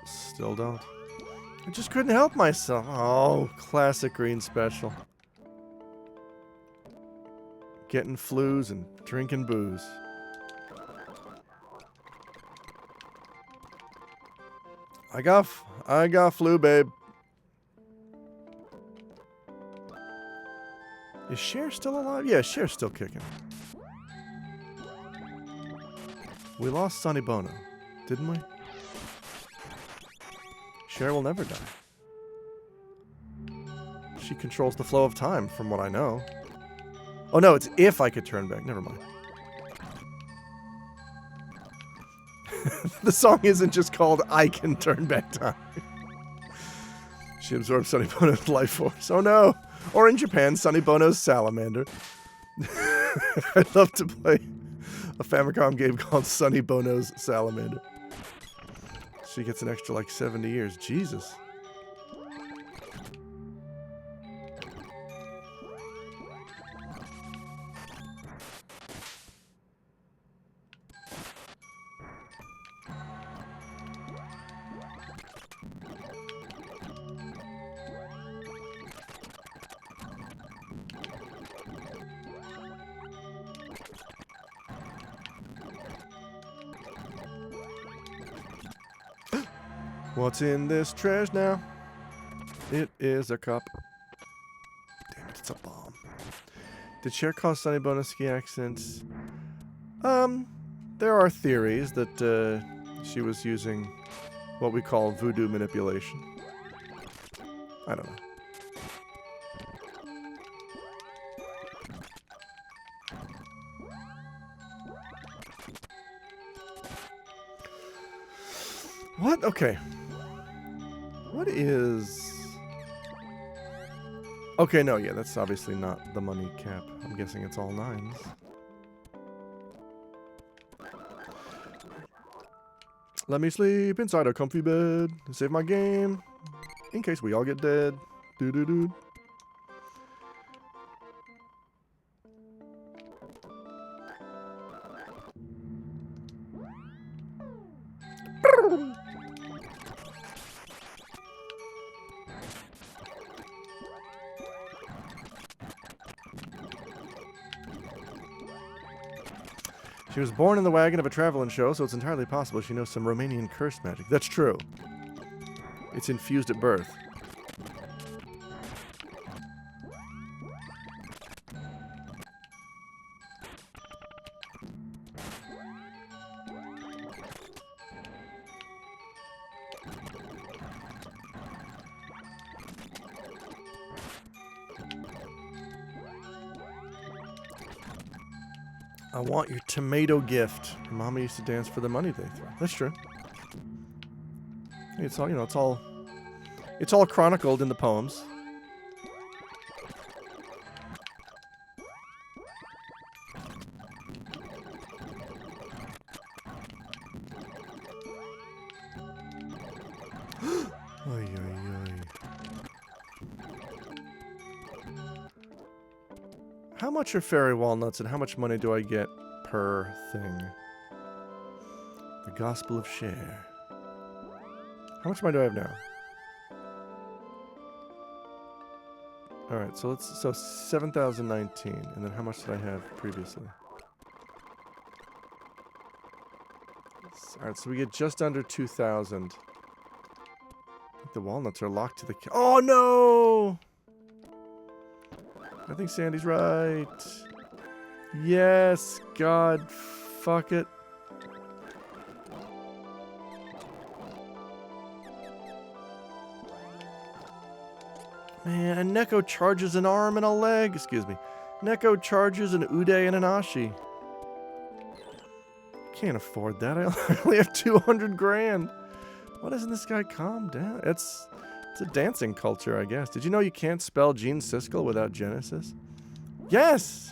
Speaker 1: Still don't. I just couldn't help myself. Oh, classic Green Special. Getting flus and drinking booze. I got flu, babe. Is Cher still alive? Yeah, Cher's still kicking. We lost Sonny Bono, didn't we? Cher will never die. She controls the flow of time, from what I know. Oh no, it's if I could turn back. Never mind. The song isn't just called I Can Turn Back Time. She absorbed Sonny Bono's life force. Oh no! Or in Japan, Sonny Bono's salamander. I'd love to play a Famicom game called Sonny Bono's Salamander. She gets an extra like 70 years. Jesus. What's in this trash now? It is a cup. Damn it, it's a bomb. Did Cher cause Sonny Bono ski accidents? There are theories that she was using what we call voodoo manipulation. I don't know. What? Okay. What is... Okay, no, yeah, that's obviously not the money cap. I'm guessing it's all 9s. Let me sleep inside a comfy bed and save my game in case we all get dead. Doo-doo-doo. She was born in the wagon of a traveling show, so it's entirely possible she knows some Romanian curse magic. That's true. It's infused at birth. I want your tomato gift. Mama used to dance for the money they throw. That's true. It's all, you know, it's all chronicled in the poems. Oy, oy, oy. How much are fairy walnuts and how much money do I get per thing? The Gospel of Cher. How much money do I have now? Alright, so 7,019. And then how much did I have previously? Alright, so we get just under 2,000. I think the walnuts are locked to the... Oh, no! I think Sandy's right. Yes, God, fuck it. Man, and Neko charges an arm and a leg. Excuse me. Neko charges an Uday and an Ashi. Can't afford that. I only have 200 grand. Why doesn't this guy calm down? It's a dancing culture, I guess. Did you know you can't spell Gene Siskel without Genesis? Yes!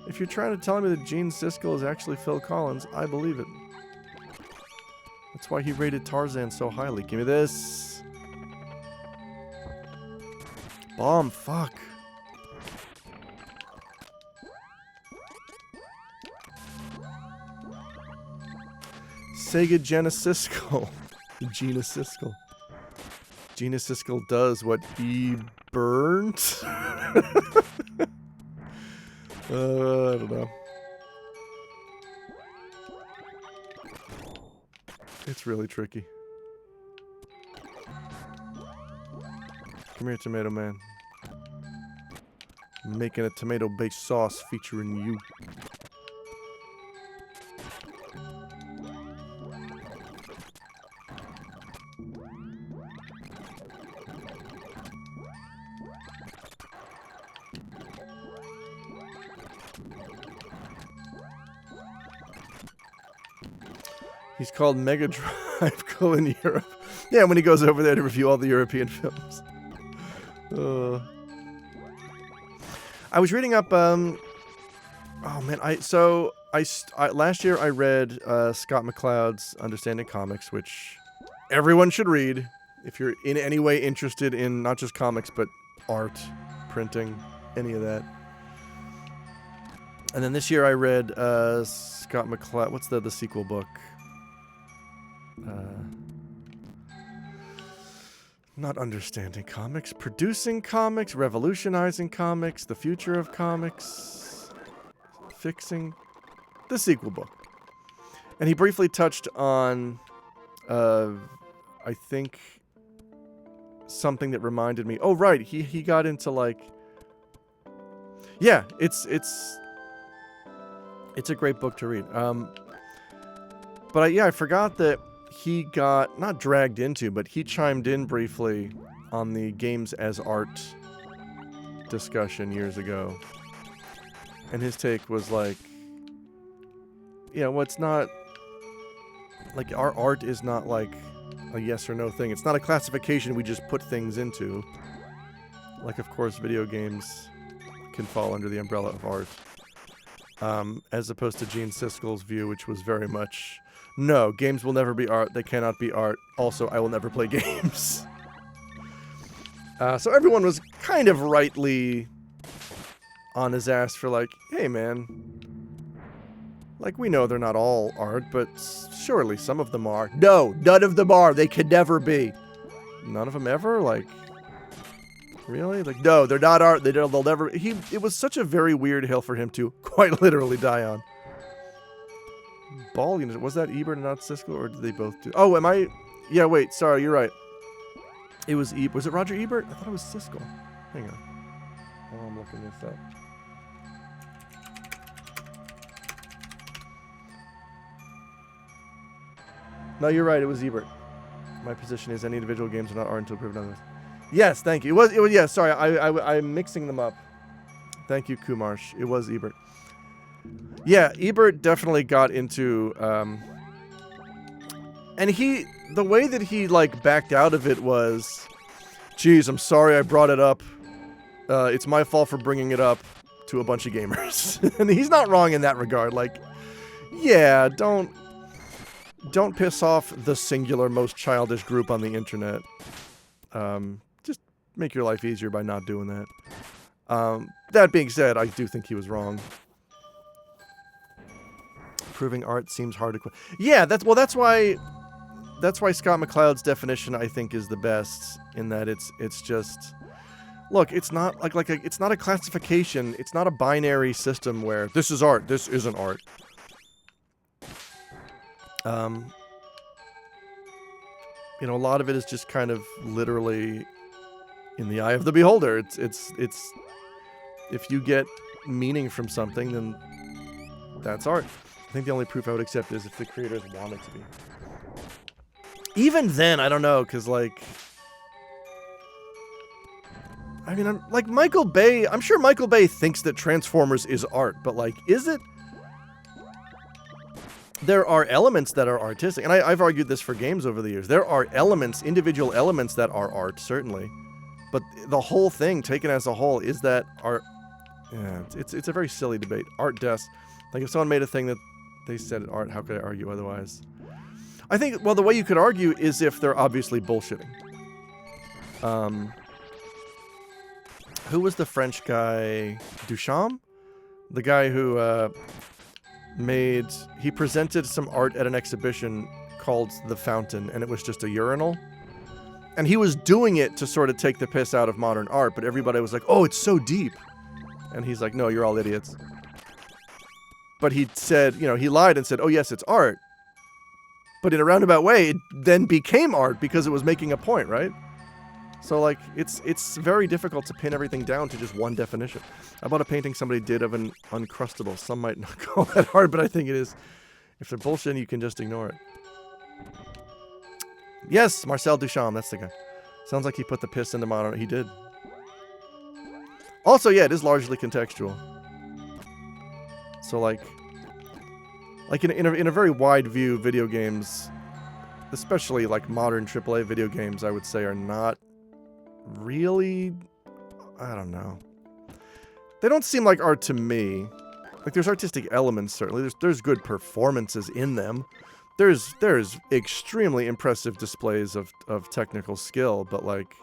Speaker 1: If you're trying to tell me that Gene Siskel is actually Phil Collins, I believe it. That's why he rated Tarzan so highly. Give me this. Bomb, fuck. Sega Genesiskel. Gina Siskel. Gina Siskel does what he burnt? I don't know. It's really tricky. Come here, Tomato Man. I'm making a tomato-based sauce featuring you. He's called Mega Drive in Europe. Yeah, when he goes over there to review all the European films. I was reading up. Oh man, last year I read Scott McCloud's Understanding Comics, which everyone should read if you're in any way interested in not just comics but art, printing, any of that. And then this year I read Scott McCloud. What's the sequel book? Not Understanding Comics, Producing Comics, Revolutionizing Comics, The Future of Comics, Fixing, the sequel book. And he briefly touched on I think something that reminded me. Oh, right. He got into like. Yeah, it's a great book to read. But I forgot that he got not dragged into, but he chimed in briefly on the games as art discussion years ago. And his take was like, well, it's not like our art is not like a yes or no thing. It's not a classification we just put things into. Like, of course, video games can fall under the umbrella of art. As opposed to Gene Siskel's view, which was very much, no, games will never be art. They cannot be art. Also, I will never play games. So everyone was kind of rightly on his ass for like, hey, man. Like, we know they're not all art, but surely some of them are. No, none of them are. They can never be. None of them ever? Like, really? Like, no, they're not art. They'll never... It was such a very weird hill for him to quite literally die on. Ball unit. Was that Ebert and not Siskel, or did they both do... Oh, am I... Yeah, wait. Sorry, you're right. It was Ebert. Was it Roger Ebert? I thought it was Siskel. Hang on. Oh, I'm looking this up. No, you're right. It was Ebert. My position is any individual games are not art until proven otherwise. Yes, thank you. It was. Yeah, sorry. I'm mixing them up. Thank you, Kumarsh. It was Ebert. Yeah, Ebert definitely got into, and the way that he like backed out of it was, geez, I'm sorry I brought it up. It's my fault for bringing it up to a bunch of gamers. And he's not wrong in that regard. Like, yeah, don't piss off the singular most childish group on the internet. Just make your life easier by not doing that. That being said, I do think he was wrong. Proving art seems hard to quit. Yeah, that's why Scott McCloud's definition I think is the best, in that it's just, look, it's not it's not a classification, it's not a binary system where this is art, this isn't art. A lot of it is just kind of literally in the eye of the beholder. It's if you get meaning from something, then that's art. I think the only proof I would accept is if the creators want it to be. Even then, I don't know, because, like... I mean, Michael Bay... I'm sure Michael Bay thinks that Transformers is art, but, like, is it? There are elements that are artistic, and I've argued this for games over the years. There are elements, individual elements that are art, certainly. But the whole thing, taken as a whole, is that art... Yeah, it's a very silly debate. Art des. Like, if someone made a thing that they said art, how could I argue otherwise? I think, well, the way you could argue is if they're obviously bullshitting. Who was the French guy? Duchamp? The guy who he presented some art at an exhibition called The Fountain, and it was just a urinal. And he was doing it to sort of take the piss out of modern art, but everybody was like, oh, it's so deep. And he's like, no, you're all idiots. But he said, he lied and said, oh, yes, it's art. But in a roundabout way, it then became art because it was making a point, right? So, like, it's very difficult to pin everything down to just one definition. I bought a painting somebody did of an Uncrustable. Some might not call that art, but I think it is. If they're bullshitting, you can just ignore it. Yes, Marcel Duchamp, that's the guy. Sounds like he put the piss into modern. He did. Also, yeah, it is largely contextual. So, like in a very wide view, video games, especially like modern AAA video games, I would say are not really, I don't know. They don't seem like art to me. Like, there's artistic elements, certainly. There's good performances in them. There's extremely impressive displays of technical skill, but, like,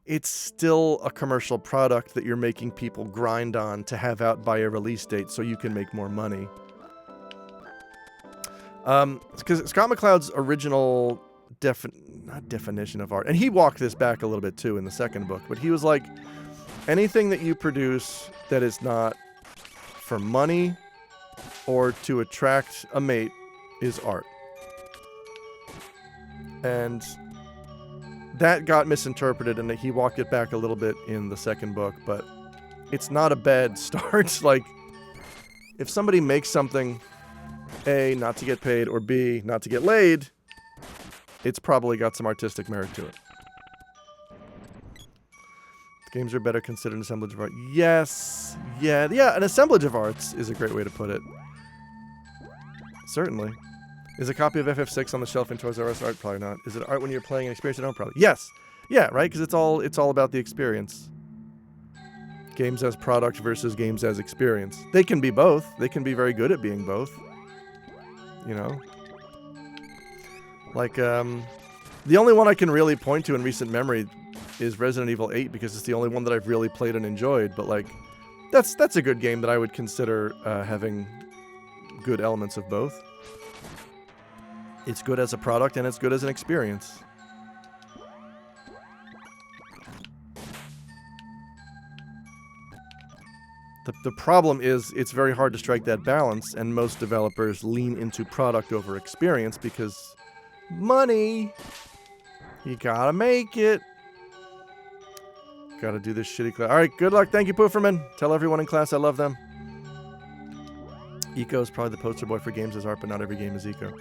Speaker 1: it's still a commercial product that you're making people grind on to have out by a release date so you can make more money. Because Scott McCloud's original definition of art, and he walked this back a little bit too in the second book, but he was like, anything that you produce that is not for money or to attract a mate is art. And that got misinterpreted, and he walked it back a little bit in the second book, but it's not a bad start. Like, if somebody makes something, A, not to get paid, or B, not to get laid, it's probably got some artistic merit to it. Games are better considered an assemblage of art. Yes. Yeah, an assemblage of arts is a great way to put it. Certainly. Is a copy of FF6 on the shelf in Toys R Us art? Probably not. Is it art when you're playing an experience at home? Probably. Yes. Yeah, right? Because it's all about the experience. Games as product versus games as experience. They can be both. They can be very good at being both. You know? Like, the only one I can really point to in recent memory is Resident Evil 8, because it's the only one that I've really played and enjoyed. But, like, that's a good game that I would consider having good elements of both. It's good as a product, and it's good as an experience. The problem is it's very hard to strike that balance, and most developers lean into product over experience because money. You gotta make it. Gotta do this shitty class. Alright, good luck. Thank you, Pooferman. Tell everyone in class I love them. Eco is probably the poster boy for games as art, but not every game is Eco.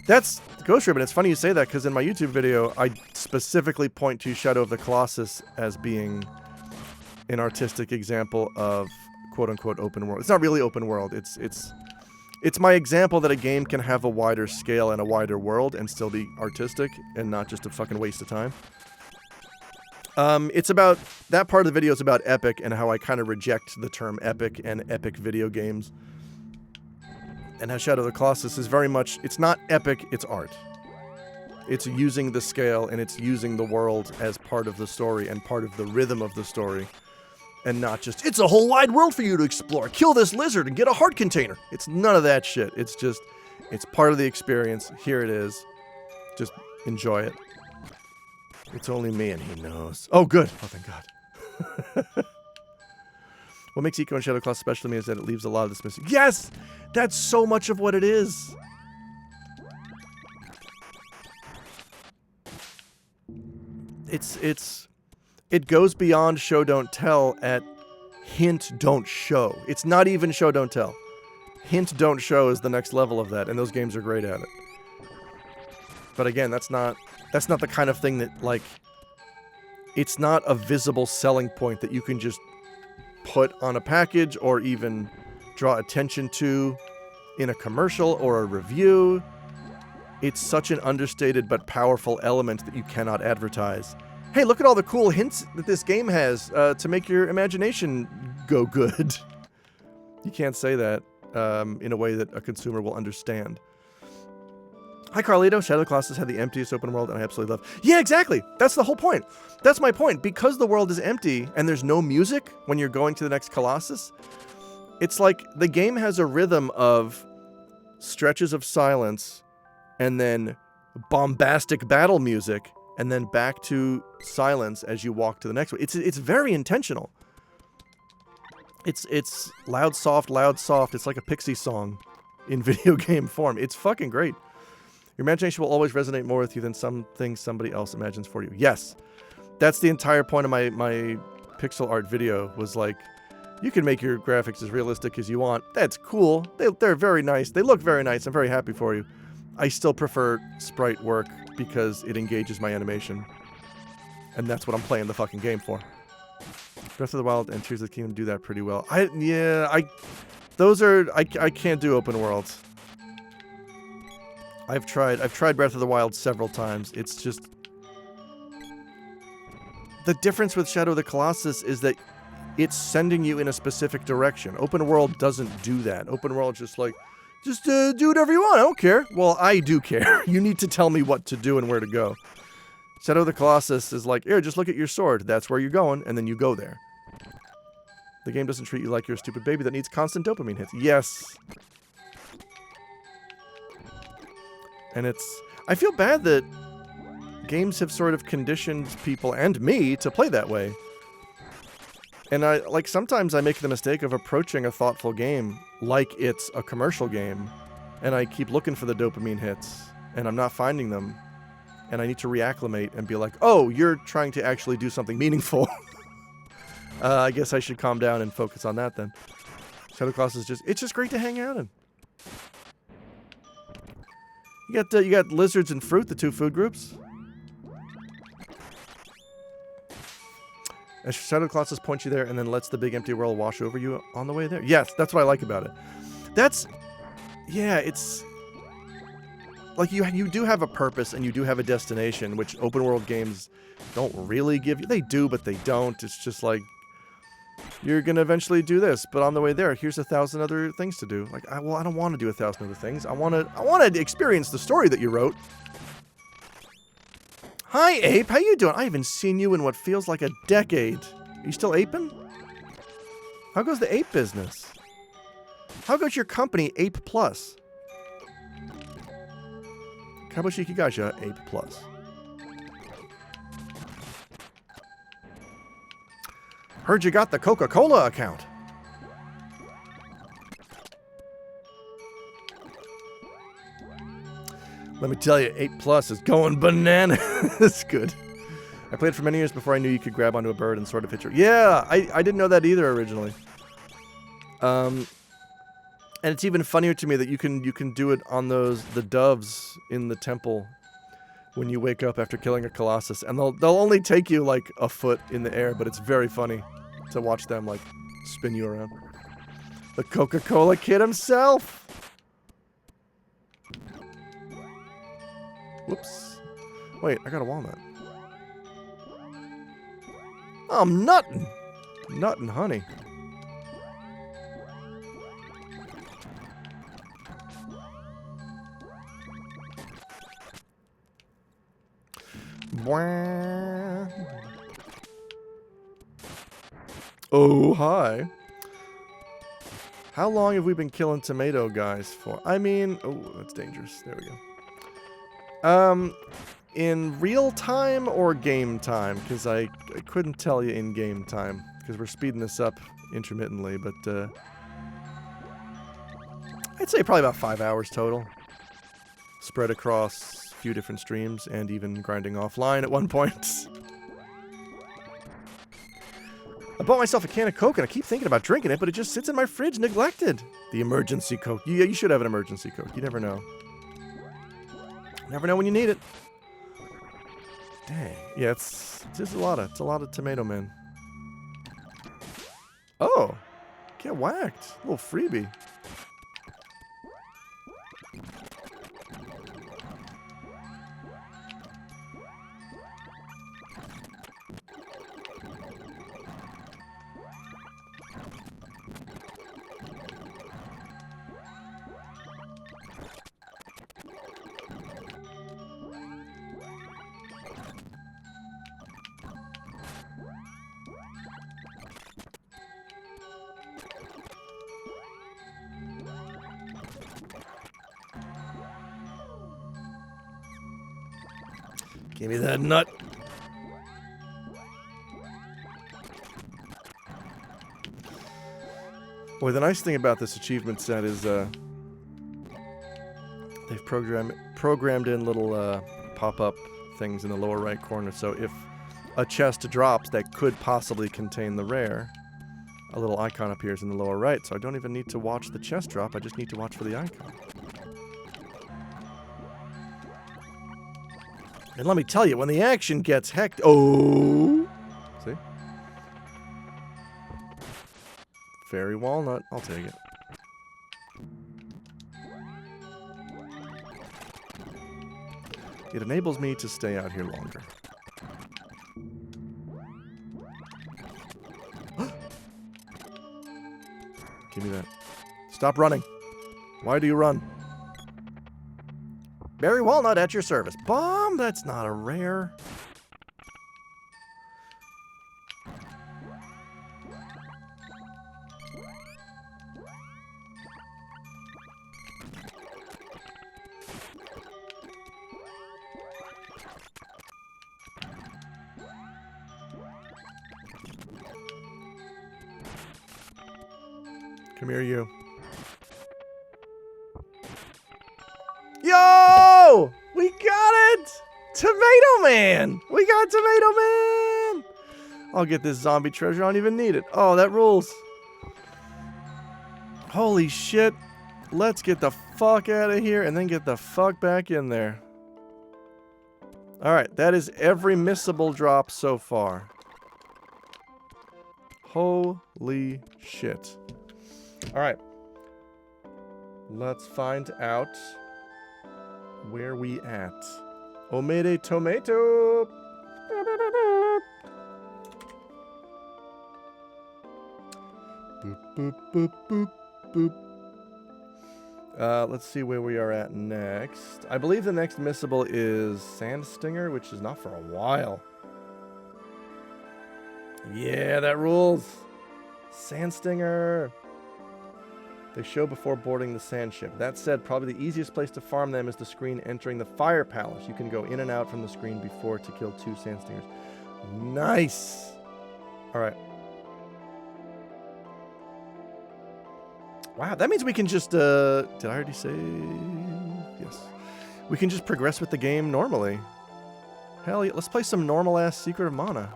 Speaker 1: That's Ghost Ribbon. It's funny you say that, because in my YouTube video, I specifically point to Shadow of the Colossus as being an artistic example of quote-unquote open world. It's not really open world. It's my example that a game can have a wider scale and a wider world and still be artistic and not just a fucking waste of time. It's about, that part of the video is about Epic and how I kind of reject the term epic and epic video games. And how Shadow of the Colossus is very much, it's not epic, it's art. It's using the scale and it's using the world as part of the story and part of the rhythm of the story. And not just, it's a whole wide world for you to explore. Kill this lizard and get a heart container. It's none of that shit. It's just, it's part of the experience. Here it is. Just enjoy it. It's only me and he knows. Oh, good. Oh, thank God. What makes Eco and Shadow Class special to me is that it leaves a lot of this missing. Yes! That's so much of what it is. It goes beyond show don't tell at hint don't show. It's not even show don't tell. Hint don't show is the next level of that, and those games are great at it. But again, that's not the kind of thing that, like, it's not a visible selling point that you can just put on a package or even draw attention to in a commercial or a review. It's such an understated but powerful element that you cannot advertise. Hey, look at all the cool hints that this game has to make your imagination go good. You can't say that in a way that a consumer will understand. Hi, Carlito. Shadow of the Colossus had the emptiest open world, and I absolutely love. Yeah, exactly. That's the whole point. That's my point. Because the world is empty and there's no music when you're going to the next Colossus, it's like the game has a rhythm of stretches of silence and then bombastic battle music and then back to silence as you walk to the next one. It's very intentional. It's loud, soft, loud, soft. It's like a Pixie song in video game form. It's fucking great. Your imagination will always resonate more with you than something somebody else imagines for you. Yes. That's the entire point of my pixel art video, was like, you can make your graphics as realistic as you want. That's cool. They're very nice. They look very nice. I'm very happy for you. I still prefer sprite work because it engages my animation. And that's what I'm playing the fucking game for. Breath of the Wild and Tears of the Kingdom do that pretty well. I can't do open worlds. I've tried Breath of the Wild several times. It's just, the difference with Shadow of the Colossus is that it's sending you in a specific direction. Open world doesn't do that. Open world is just like, just do whatever you want. I don't care. Well, I do care. You need to tell me what to do and where to go. Shadow of the Colossus is like, here, just look at your sword. That's where you're going, and then you go there. The game doesn't treat you like you're a stupid baby that needs constant dopamine hits. Yes. And I feel bad that games have sort of conditioned people and me to play that way. And sometimes I make the mistake of approaching a thoughtful game like it's a commercial game, and I keep looking for the dopamine hits, and I'm not finding them. and I need to reacclimate and be like, oh, you're trying to actually do something meaningful. I guess I should calm down and focus on that then. Shadow Colossus is just, it's just great to hang out in. You got lizards and fruit, the two food groups. And Shadow Colossus points you there and then lets the big empty world wash over you on the way there. Yes, that's what I like about it. Yeah, it's like you do have a purpose and you do have a destination, which open world games don't really give you. They do, but they don't. It's just like, you're gonna eventually do this, but on the way there, here's 1,000 other things to do. Like, I don't want to do 1,000 other things. I want to experience the story that you wrote. Hi, Ape. How you doing? I haven't seen you in what feels like a decade. Are you still aping? How goes the ape business? How goes your company, Ape Plus? Kabushiki Gacha, Ape Plus. Heard you got the Coca-Cola account. Let me tell you, 8 Plus is going bananas. It's good. I played for many years before I knew you could grab onto a bird and sort of hit your... Yeah, I didn't know that either originally. And it's even funnier to me that you can do it on the doves in the temple when you wake up after killing a Colossus. And they'll only take you like a foot in the air, but it's very funny to watch them like spin you around. The Coca-Cola kid himself. Whoops. Wait, I got a walnut. Oh, I'm nuttin'. Nuttin' honey. Oh, hi. How long have we been killing tomato guys for? I mean, oh, that's dangerous. There we go. In real time or game time? Because I couldn't tell you in game time. Because we're speeding this up intermittently, but I'd say probably about 5 hours total. Spread across a few different streams and even grinding offline at one point. I bought myself a can of Coke and I keep thinking about drinking it, but it just sits in my fridge neglected. The emergency Coke. You should have an emergency Coke. You never know. Never know when you need it. Dang. Yeah, it's a lot of tomato men. Oh. Get whacked. A little freebie. Give me that nut. Boy, the nice thing about this achievement set is they've programmed in little pop-up things in the lower right corner. So if a chest drops that could possibly contain the rare, a little icon appears in the lower right. So I don't even need to watch the chest drop. I just need to watch for the icon. And let me tell you, when the action gets hectic... Oh! See? Fairy walnut. I'll take it. It enables me to stay out here longer. Give me that. Stop running. Why do you run? Berry walnut at your service. Bomb? That's not a rare. Come here, you. Yo! We got it! Tomato Man! We got Tomato Man! I'll get this zombie treasure. I don't even need it. Oh, that rules. Holy shit. Let's get the fuck out of here and then get the fuck back in there. Alright, that is every missable drop so far. Holy shit. Alright. Let's find out where we at. Omede tomato. Boop, boop, boop, boop, boop. Let's see where we are at next. I believe the next missable is Sand Stinger, which is not for a while. Yeah, that rules. Sand Stinger. They show before boarding the sand ship. That said, probably the easiest place to farm them is the screen entering the Fire Palace. You can go in and out from the screen before to kill 2 Sand Stingers. Nice. All right. Wow, that means we can just, did I already say? Yes. We can just progress with the game normally. Hell yeah, let's play some normal-ass Secret of Mana.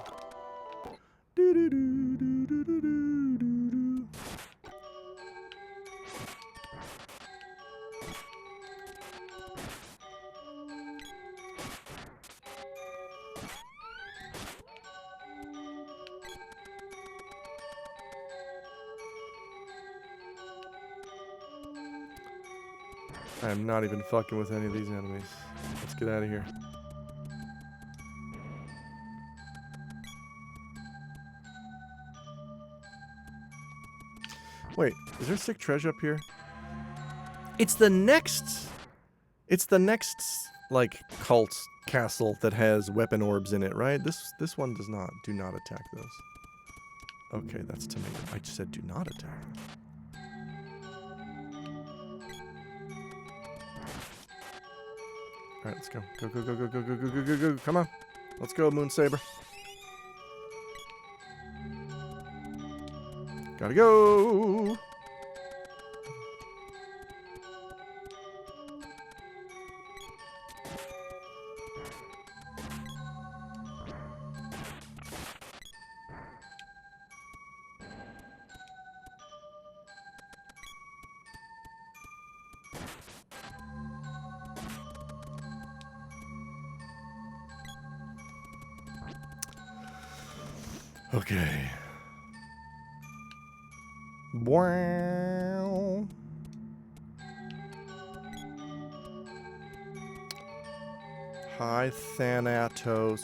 Speaker 1: I'm not even fucking with any of these enemies. Let's get out of here. Wait, is there sick treasure up here? It's the next, like, cult castle that has weapon orbs in it, right? This one does not. Do not attack those. Okay, that's tomato. I just said do not attack them. Alright, let's go. Go, go, go, go, go, go, go, go, go, go. Come on. Let's go, Moon Saber. Gotta go. Okay. Wow. Hi, Thanatos.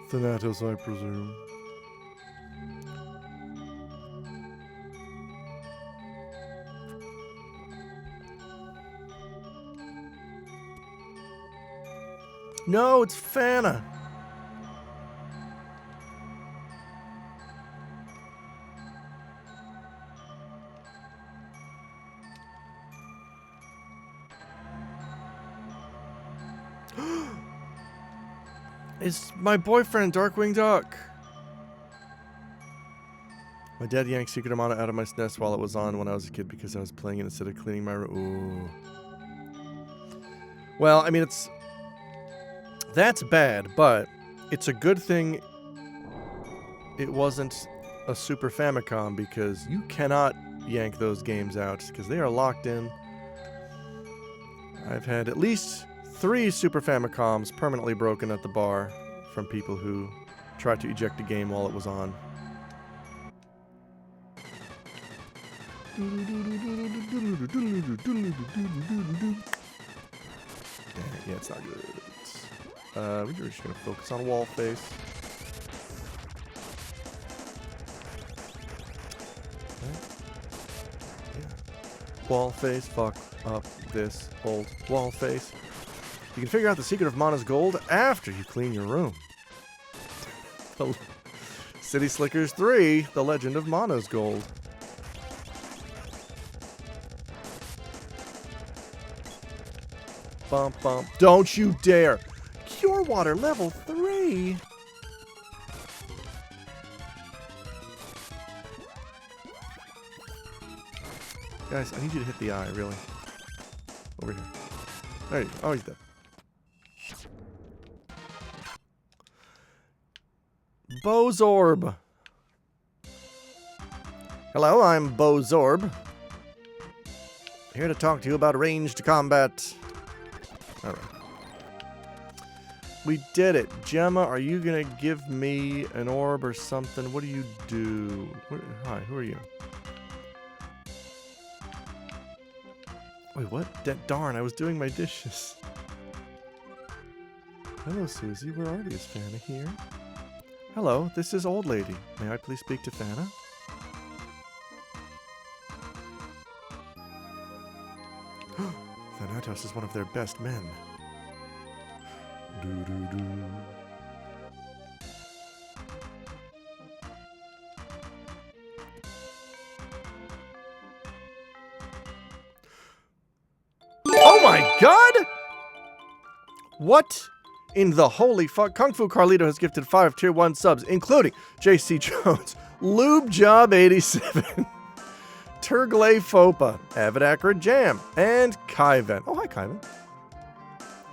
Speaker 1: Thanatos, I presume. No, it's Fana. It's my boyfriend, Darkwing Duck. My dad yanked Secret of Mana out of my SNES while it was on when I was a kid because I was playing it instead of cleaning my room. Ooh. Well, I mean, that's bad, but it's a good thing it wasn't a Super Famicom because you cannot yank those games out because they are locked in. I've had at least 3 Super Famicoms permanently broken at the bar from people who tried to eject a game while it was on. Dang it, yeah, it's not good. We're just gonna focus on wall face. Yeah. Wall face, fuck up this old wall face. You can figure out the secret of Mana's gold after you clean your room. City Slickers 3, The Legend of Mana's Gold. Bump, bump. Don't you dare! Cure Water level 3! Guys, I need you to hit the eye, really. Over here. There you go. Oh, he's dead. Bozorb. Hello, I'm Bozorb. Here to talk to you about ranged combat. Alright. We did it. Gemma, are you gonna give me an orb or something? What do you do? Hi, who are you? Wait, what? Darn, I was doing my dishes. Hello, Susie. Where are you? Is Fana here? Hello, this is Old Lady. May I please speak to Fana? Thanatos is one of their best men. Doo-doo-doo. Oh my god! What in the holy fuck? Kung Fu Carlito has gifted 5 tier 1 subs, including JC Jones, Lube Job 87, Turglay Fopa, Avid Acrid Jam, and Kaiven. Oh, hi, Kaiven.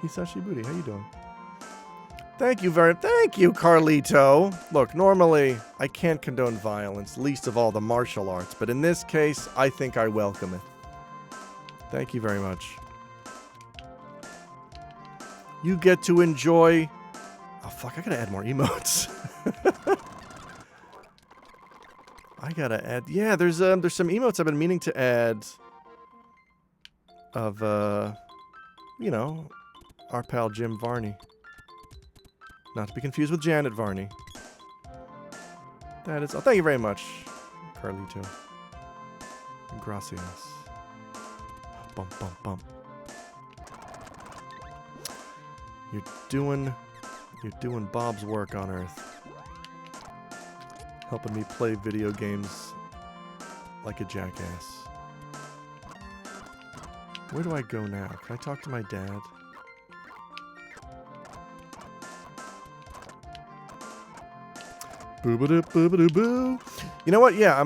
Speaker 1: Hisashi Booty, how you doing? Thank you, Carlito. Look, normally, I can't condone violence, least of all the martial arts, but in this case, I think I welcome it. Thank you very much. You get to enjoy... Oh, fuck, I gotta add more emotes. I gotta add... Yeah, there's some emotes I've been meaning to add of, you know, our pal Jim Varney. Not to be confused with Janet Varney. That is... Oh, thank you very much, Carlito. Gracias. Bum, bum, bum. You're doing Bob's work on Earth. Helping me play video games like a jackass. Where do I go now? Can I talk to my dad? Boo-ba-doo-boo-ba-doo-boo. You know what? Yeah,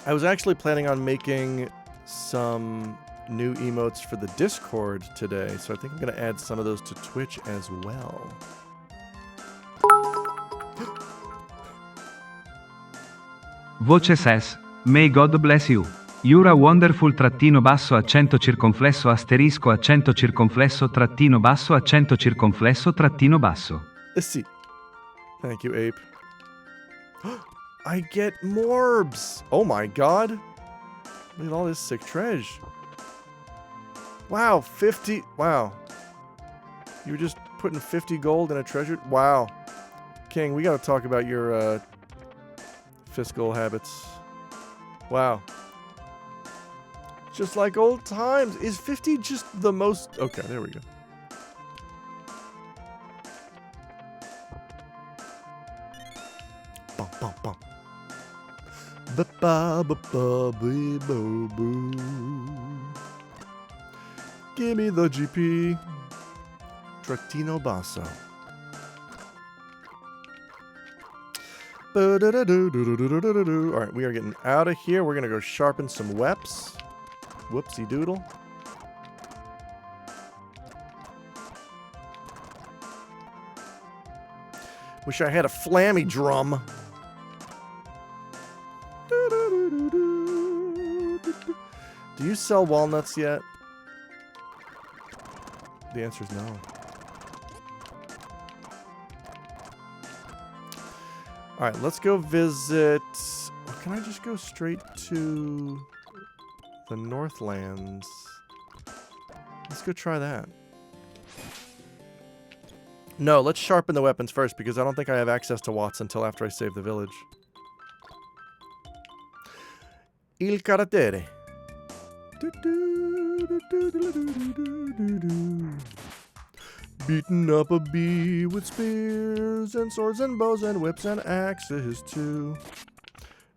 Speaker 1: I was actually planning on making some new emotes for the Discord today, so I think I'm going to add some of those to Twitch as well.
Speaker 2: Voce says, may God bless you. You're a wonderful trattino basso accento circonflesso asterisco accento circonflesso trattino basso accento circonflesso trattino basso.
Speaker 1: Let's see. Thank you, Ape. I get morbs! Oh my god! Look at all this sick treasure. Wow, 50... Wow. You were just putting 50 gold in a treasure? Wow. King, we gotta talk about your, fiscal habits. Wow. Just like old times. Is 50 just the most... Okay, there we go. Bum, bum, bum. Ba-ba-ba-ba-bee-bo-boo. Give me the GP. Trattino Basso. Alright, we are getting out of here. We're going to go sharpen some weps. Whoopsie doodle. Wish I had a flammy drum. Do you sell walnuts yet? The answer is no. Alright, let's go visit... Or can I just go straight to the Northlands? Let's go try that. No, let's sharpen the weapons first, because I don't think I have access to Watts until after I save the village. Il carattere. Beating up a bee with spears and swords and bows and whips and axes too.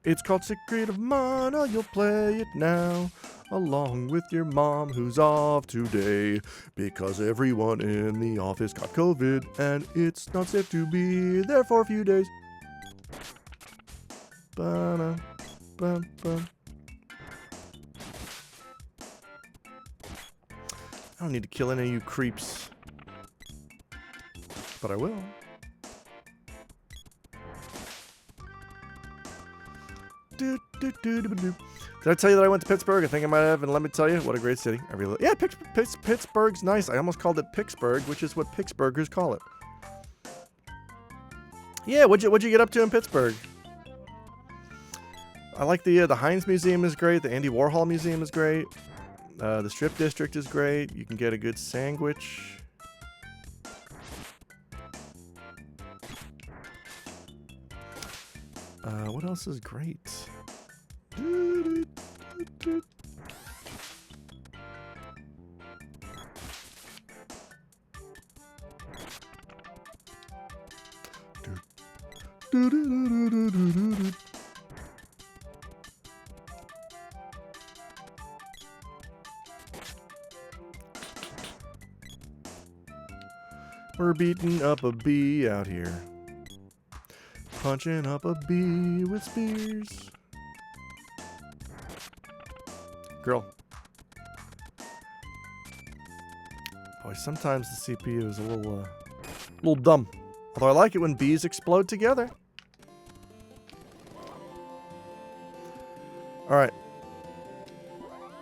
Speaker 1: It's called Secret of Mana, you'll play it now, along with your mom who's off today, because everyone in the office got COVID and it's not safe to be there for a few days. Ba-da-bum-bum. don't need to kill any of you creeps. But I will. Did I tell you that I went to Pittsburgh? I think I might have, and let me tell you, what a great city. I really, yeah, Pittsburgh's nice. I almost called it Pittsburgh, which is what Pittsburghers call it. Yeah, what'd you get up to in Pittsburgh? I like the Heinz Museum is great. The Andy Warhol Museum is great. The Strip District is great. You can get a good sandwich. What else is great? We're beating up a bee out here. Punching up a bee with spears. Girl. Boy, sometimes the CPU is a little dumb. Although I like it when bees explode together. Alright.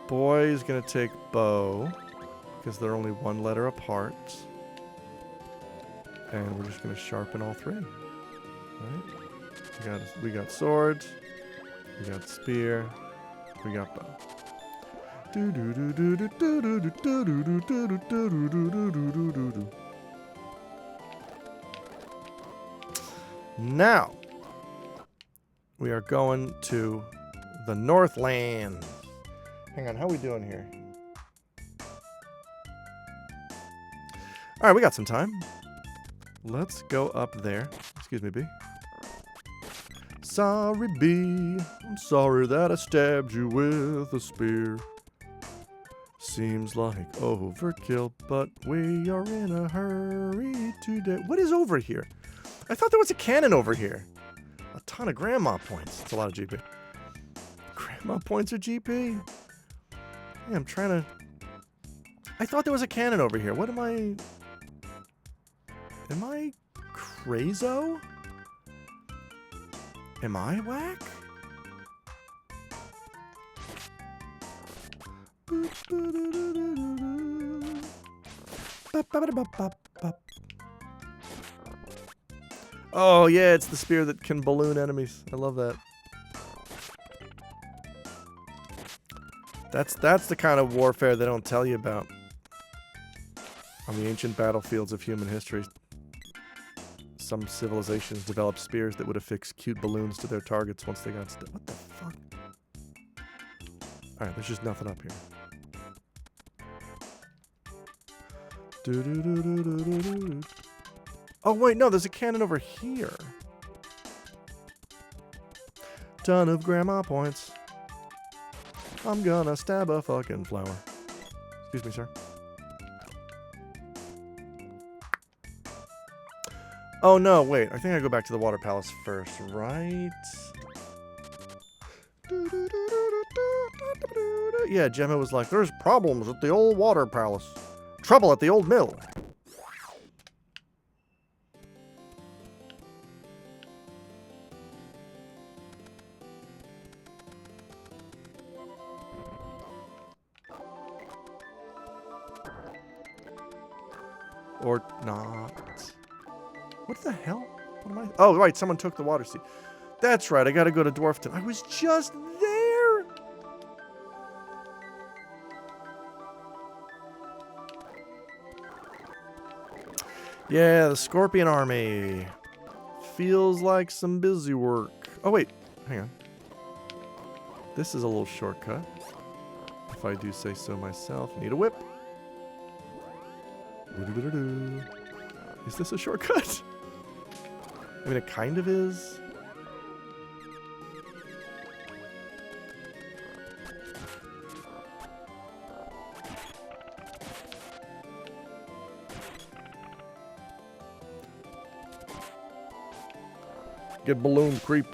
Speaker 1: Boy is going to take bow. Because they're only one letter apart. And we're just going to sharpen all three. Right? We got sword. We got spear. We got bow. Now, we are going to the Northland. Hang on, how are we doing here? All right, we got some time. Let's go up there. Excuse me, B. Sorry, B. I'm sorry that I stabbed you with a spear. Seems like overkill, but we are in a hurry today. What is over here? I thought there was a cannon over here. A ton of grandma points. That's a lot of GP. Grandma points are GP. Yeah, I'm trying to... I thought there was a cannon over here. What am I... Am I crazo? Am I whack? Oh yeah, it's the spear that can balloon enemies. I love that. That's the kind of warfare they don't tell you about on the ancient battlefields of human history. Some civilizations developed spears that would affix cute balloons to their targets once they got stuck. What the fuck? Alright, there's just nothing up here. Oh wait, no, there's a cannon over here. Ton of grandma points. I'm gonna stab a fucking flower. Excuse me, sir. Oh no, wait. I think I go back to the water palace first, right? Yeah, Gemma was like, there's problems at the old water palace. Trouble at the old mill. Or not. What the hell? What am I? Oh, right. Someone took the water seat. That's right. I got to go to Dwarfton. I was just there. Yeah, the Scorpion Army. Feels like some busy work. Oh, wait. Hang on. This is a little shortcut. If I do say so myself. Need a whip. Is this a shortcut? I mean, it kind of is. Get balloon creep.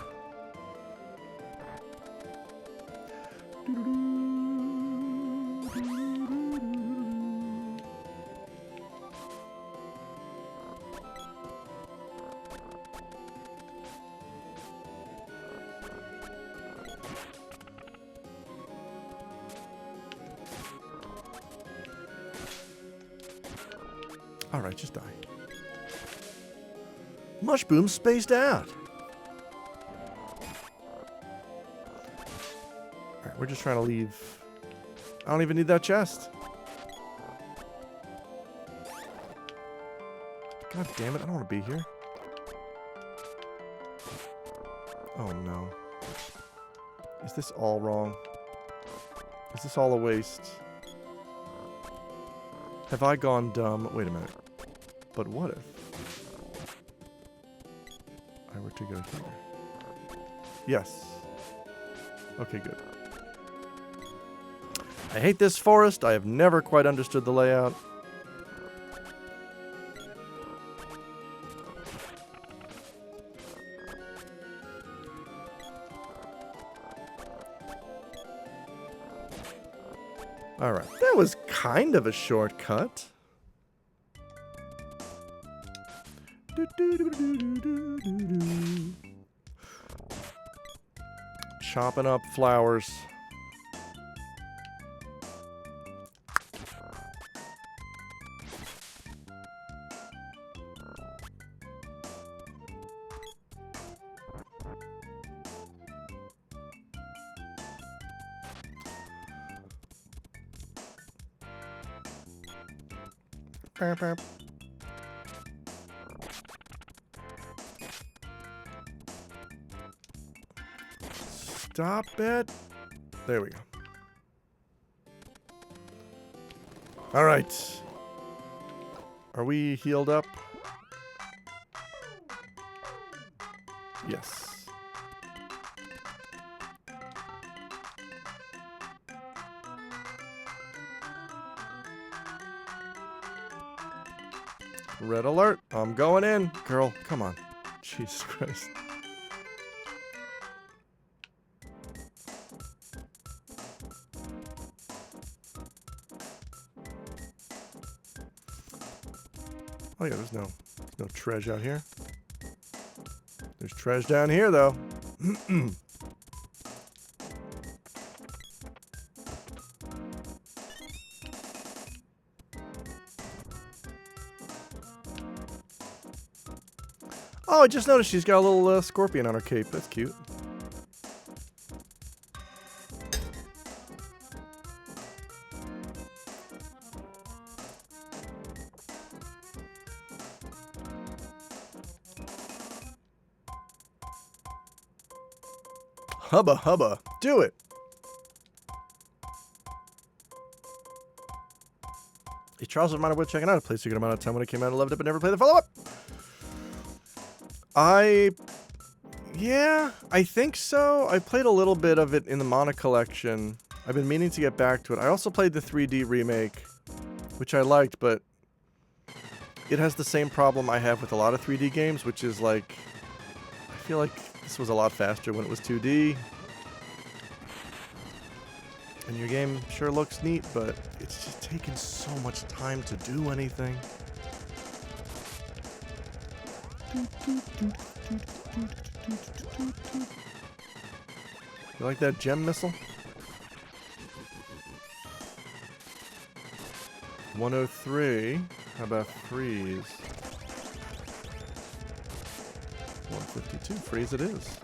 Speaker 1: Alright, just die. Mushboom spaced out. Alright, we're just trying to leave. I don't even need that chest. God damn it, I don't want to be here. Oh no. Is this all wrong? Is this all a waste? Have I gone dumb? Wait a minute. But what if I were to go here? Yes. Okay, good. I hate this forest. I have never quite understood the layout. Alright, that was kind of a shortcut. Chopping up flowers. Burp, burp. Stop it. There we go. All right. Are we healed up? Yes. Red alert. I'm going in. Girl, come on. Jesus Christ. Oh yeah, there's no treasure out here. There's treasure down here though. Oh, I just noticed she's got a little scorpion on her cape. That's cute. Hubba hubba. Do it. These trials are worth checking out. I played a good amount of time when it came out. I loved it, but never played the follow-up. Yeah, I think so. I played a little bit of it in the Mana collection. I've been meaning to get back to it. I also played the 3D remake, which I liked, but it has the same problem I have with a lot of 3D games, which is like, I feel like this was a lot faster when it was 2D. And your game sure looks neat, but it's just taking so much time to do anything. You like that gem missile? 103. How about freeze? 152. Freeze it is.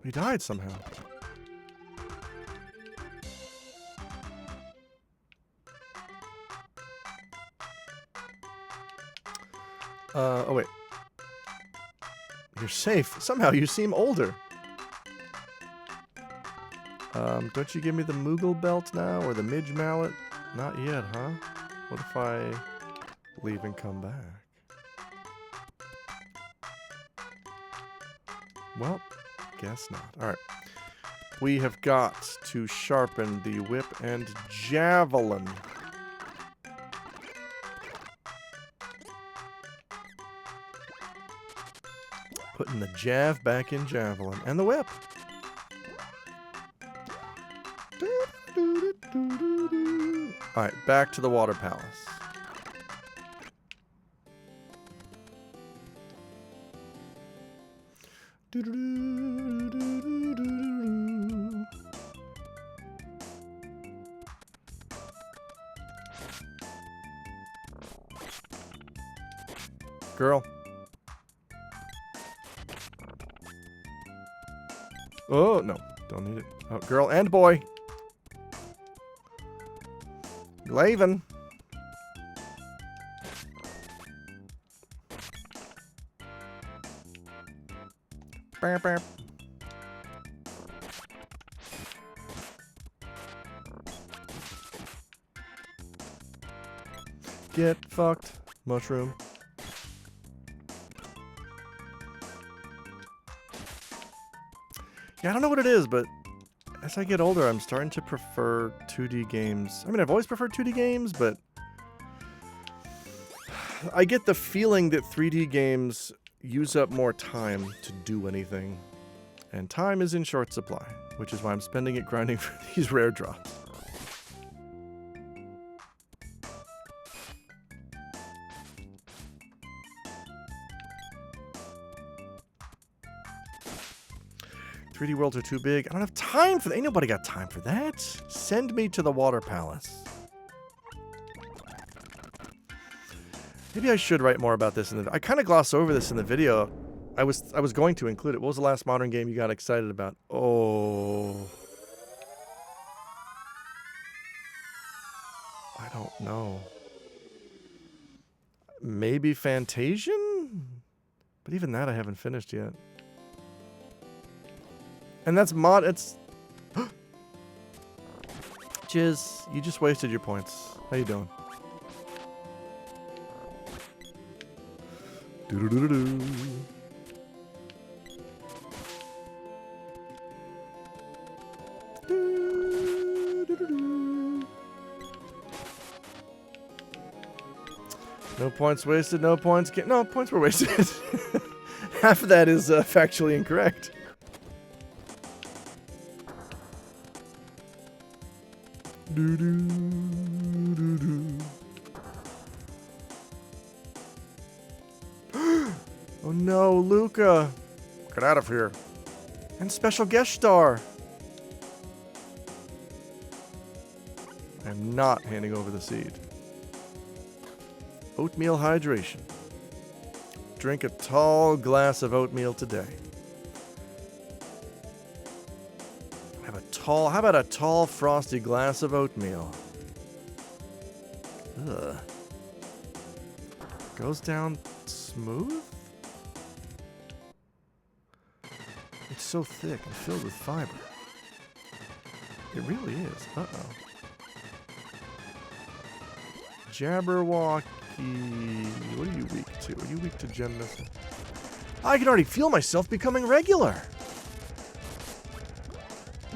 Speaker 1: He died somehow. Oh wait. You're safe. Somehow you seem older. Don't you give me the Moogle belt now, or the Midge mallet? Not yet, huh? What if I leave and come back? Well, guess not. Alright. We have got to sharpen the whip and javelin. Putting the jav back in javelin. And the whip. Alright, back to the water palace. Girl. Oh, no. Don't need it. Oh, girl and boy. Glaven. Burp, burp. Get fucked, mushroom. Yeah, I don't know what it is, but as I get older, I'm starting to prefer 2D games. I mean, I've always preferred 2D games, but I get the feeling that 3D games use up more time to do anything. And time is in short supply, which is why I'm spending it grinding for these rare drops. "3D worlds are too big. I don't have time for that. Ain't nobody got time for that. Send me to the water palace." Maybe I should write more about this in the... I kind of glossed over this in the video. I was going to include it. What was the last modern game you got excited about? Oh. I don't know. Maybe Fantasian? But even that I haven't finished yet. And that's mod... It's... Jizz, you just wasted your points. How you doing? Do-do-do-do-do. Do-do-do-do. No points wasted, no points... No, points were wasted. Half of that is factually incorrect. Do-do-do-do. Oh no, Luca! Get out of here. And special guest star. I am not handing over the seed. Oatmeal hydration. Drink a tall glass of oatmeal today. How about a tall, frosty glass of oatmeal? Ugh. Goes down smooth? It's so thick and filled with fiber. It really is. Uh-oh. Jabberwocky. What are you weak to? Are you weak to gem missile? I can already feel myself becoming regular.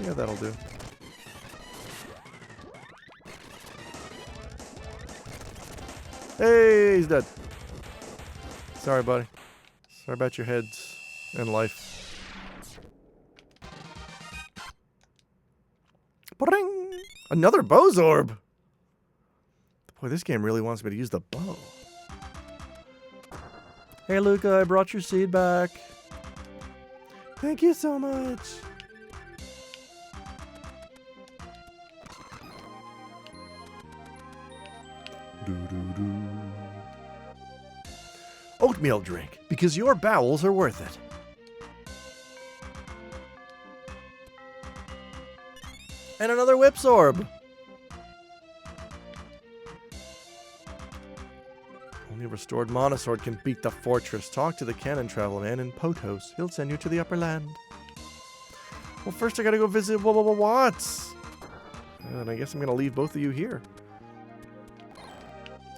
Speaker 1: Yeah, that'll do. Hey, he's dead. Sorry, buddy. Sorry about your heads and life. Ba-ding! Another Bozorb! Boy, this game really wants me to use the bow. Hey, Luca, I brought your seed back. Thank you so much. Do-do-do. Oatmeal drink, because your bowels are worth it. And another Whipsorb. Only a restored Monosword can beat the fortress. Talk to the Cannon Travel Man in Potos. He'll send you to the upper land. Well, first I gotta go visit Watts. And I guess I'm gonna leave both of you here.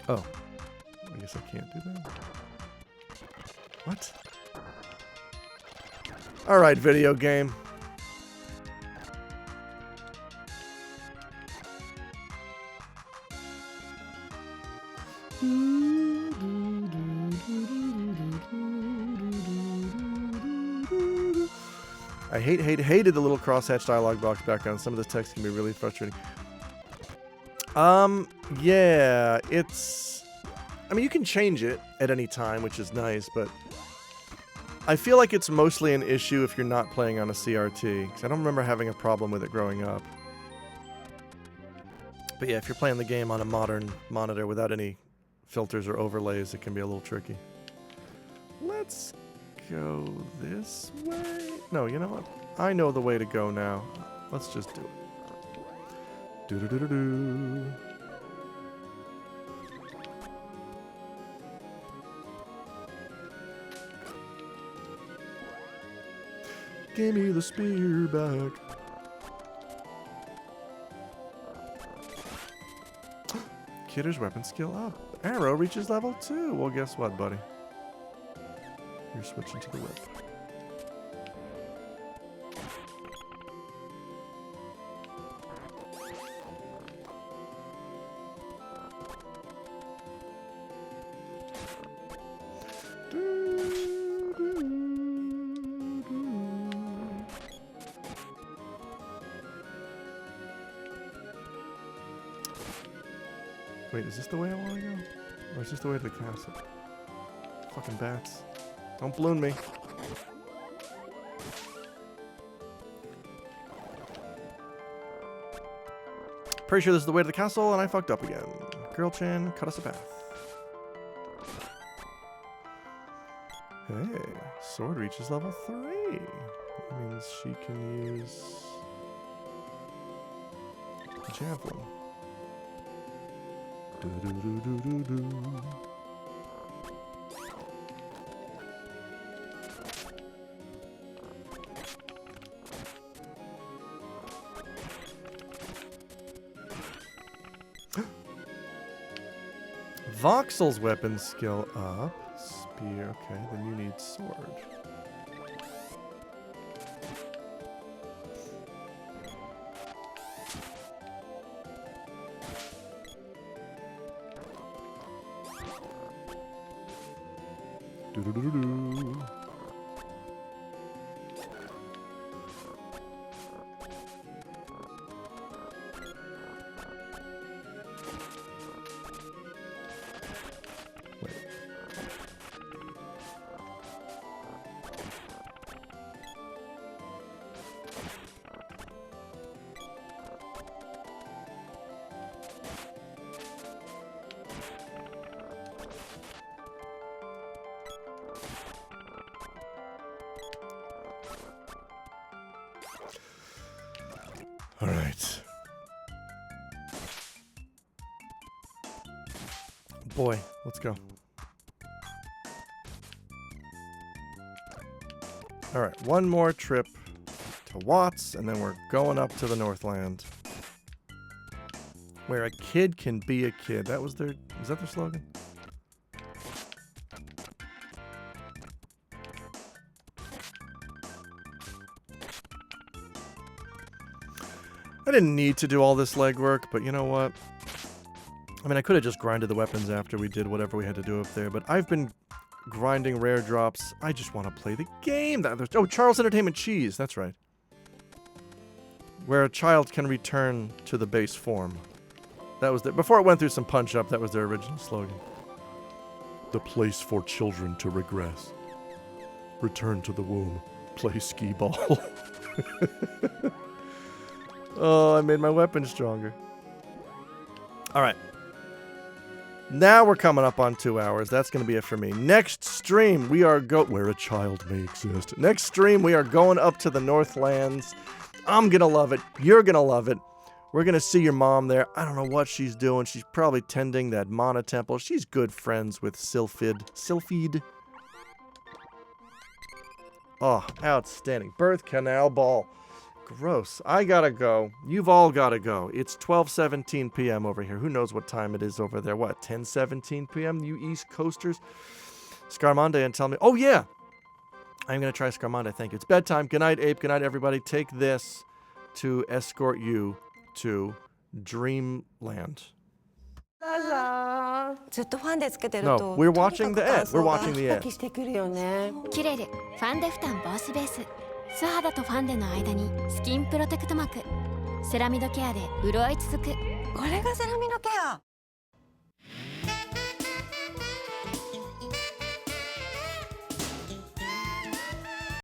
Speaker 1: Oh. I guess I can't do that. What? Alright, video game. I hated the little crosshatch dialogue box background. Some of the text can be really frustrating. Yeah, it's... I mean, you can change it at any time, which is nice, but I feel like it's mostly an issue if you're not playing on a CRT, because I don't remember having a problem with it growing up. But yeah, if you're playing the game on a modern monitor without any filters or overlays, it can be a little tricky. let's go this way. No, you know what? I know the way to go now. Let's just do it. Do-do-do-do-do. Give me the spear back. Kidder's weapon skill up. Arrow reaches level 2. Well, guess what, buddy? You're switching to the whip. Wait, is this the way I want to go? Or is this the way to the castle? Fucking bats. Don't balloon me. Pretty sure this is the way to the castle, and I fucked up again. Girl Chan, cut us a path. Hey, sword reaches level 3. That means she can use javelin. Do-do-do-do-do-do. Voxel's weapon skill up. Spear, okay, then you need sword. Do-do-do-do-do. Wait. All right. Boy, let's go. All right, one more trip to Watts, and then we're going up to the Northland, where a kid can be a kid. That was their, is that their slogan? I didn't need to do all this legwork, but you know what? I mean, I could have just grinded the weapons after we did whatever we had to do up there, but I've been grinding rare drops. I just want to play the game. Oh, Charles Entertainment Cheese. That's right. Where a child can return to the base form. That was before it went through some punch-up, that was their original slogan. The place for children to regress. Return to the womb. Play skee ball. Oh, I made my weapon stronger. Alright. Now we're coming up on 2 hours. That's going to be it for me. Next stream, we are where a child may exist. Next stream, we are going up to the Northlands. I'm going to love it. You're going to love it. We're going to see your mom there. I don't know what she's doing. She's probably tending that Mana Temple. She's good friends with Sylphid. Oh, outstanding. Birth Canal Ball. Gross. I gotta go. You've all gotta go. It's 12:17 p.m. over here. Who knows what time it is over there? What, 10:17 p.m. You East Coasters? Scarmonde and tell me. Oh, yeah. I'm gonna try Scarmonde. Thank you. It's bedtime. Good night, Ape. Good night, everybody. Take this to escort you to Dreamland. No, we're watching the ad. We're watching the ad.
Speaker 3: キレルファンデフタンボースベース素肌とファンデの間にスキンプロテクト膜セラミドケアで潤い続くこれがセラミドケア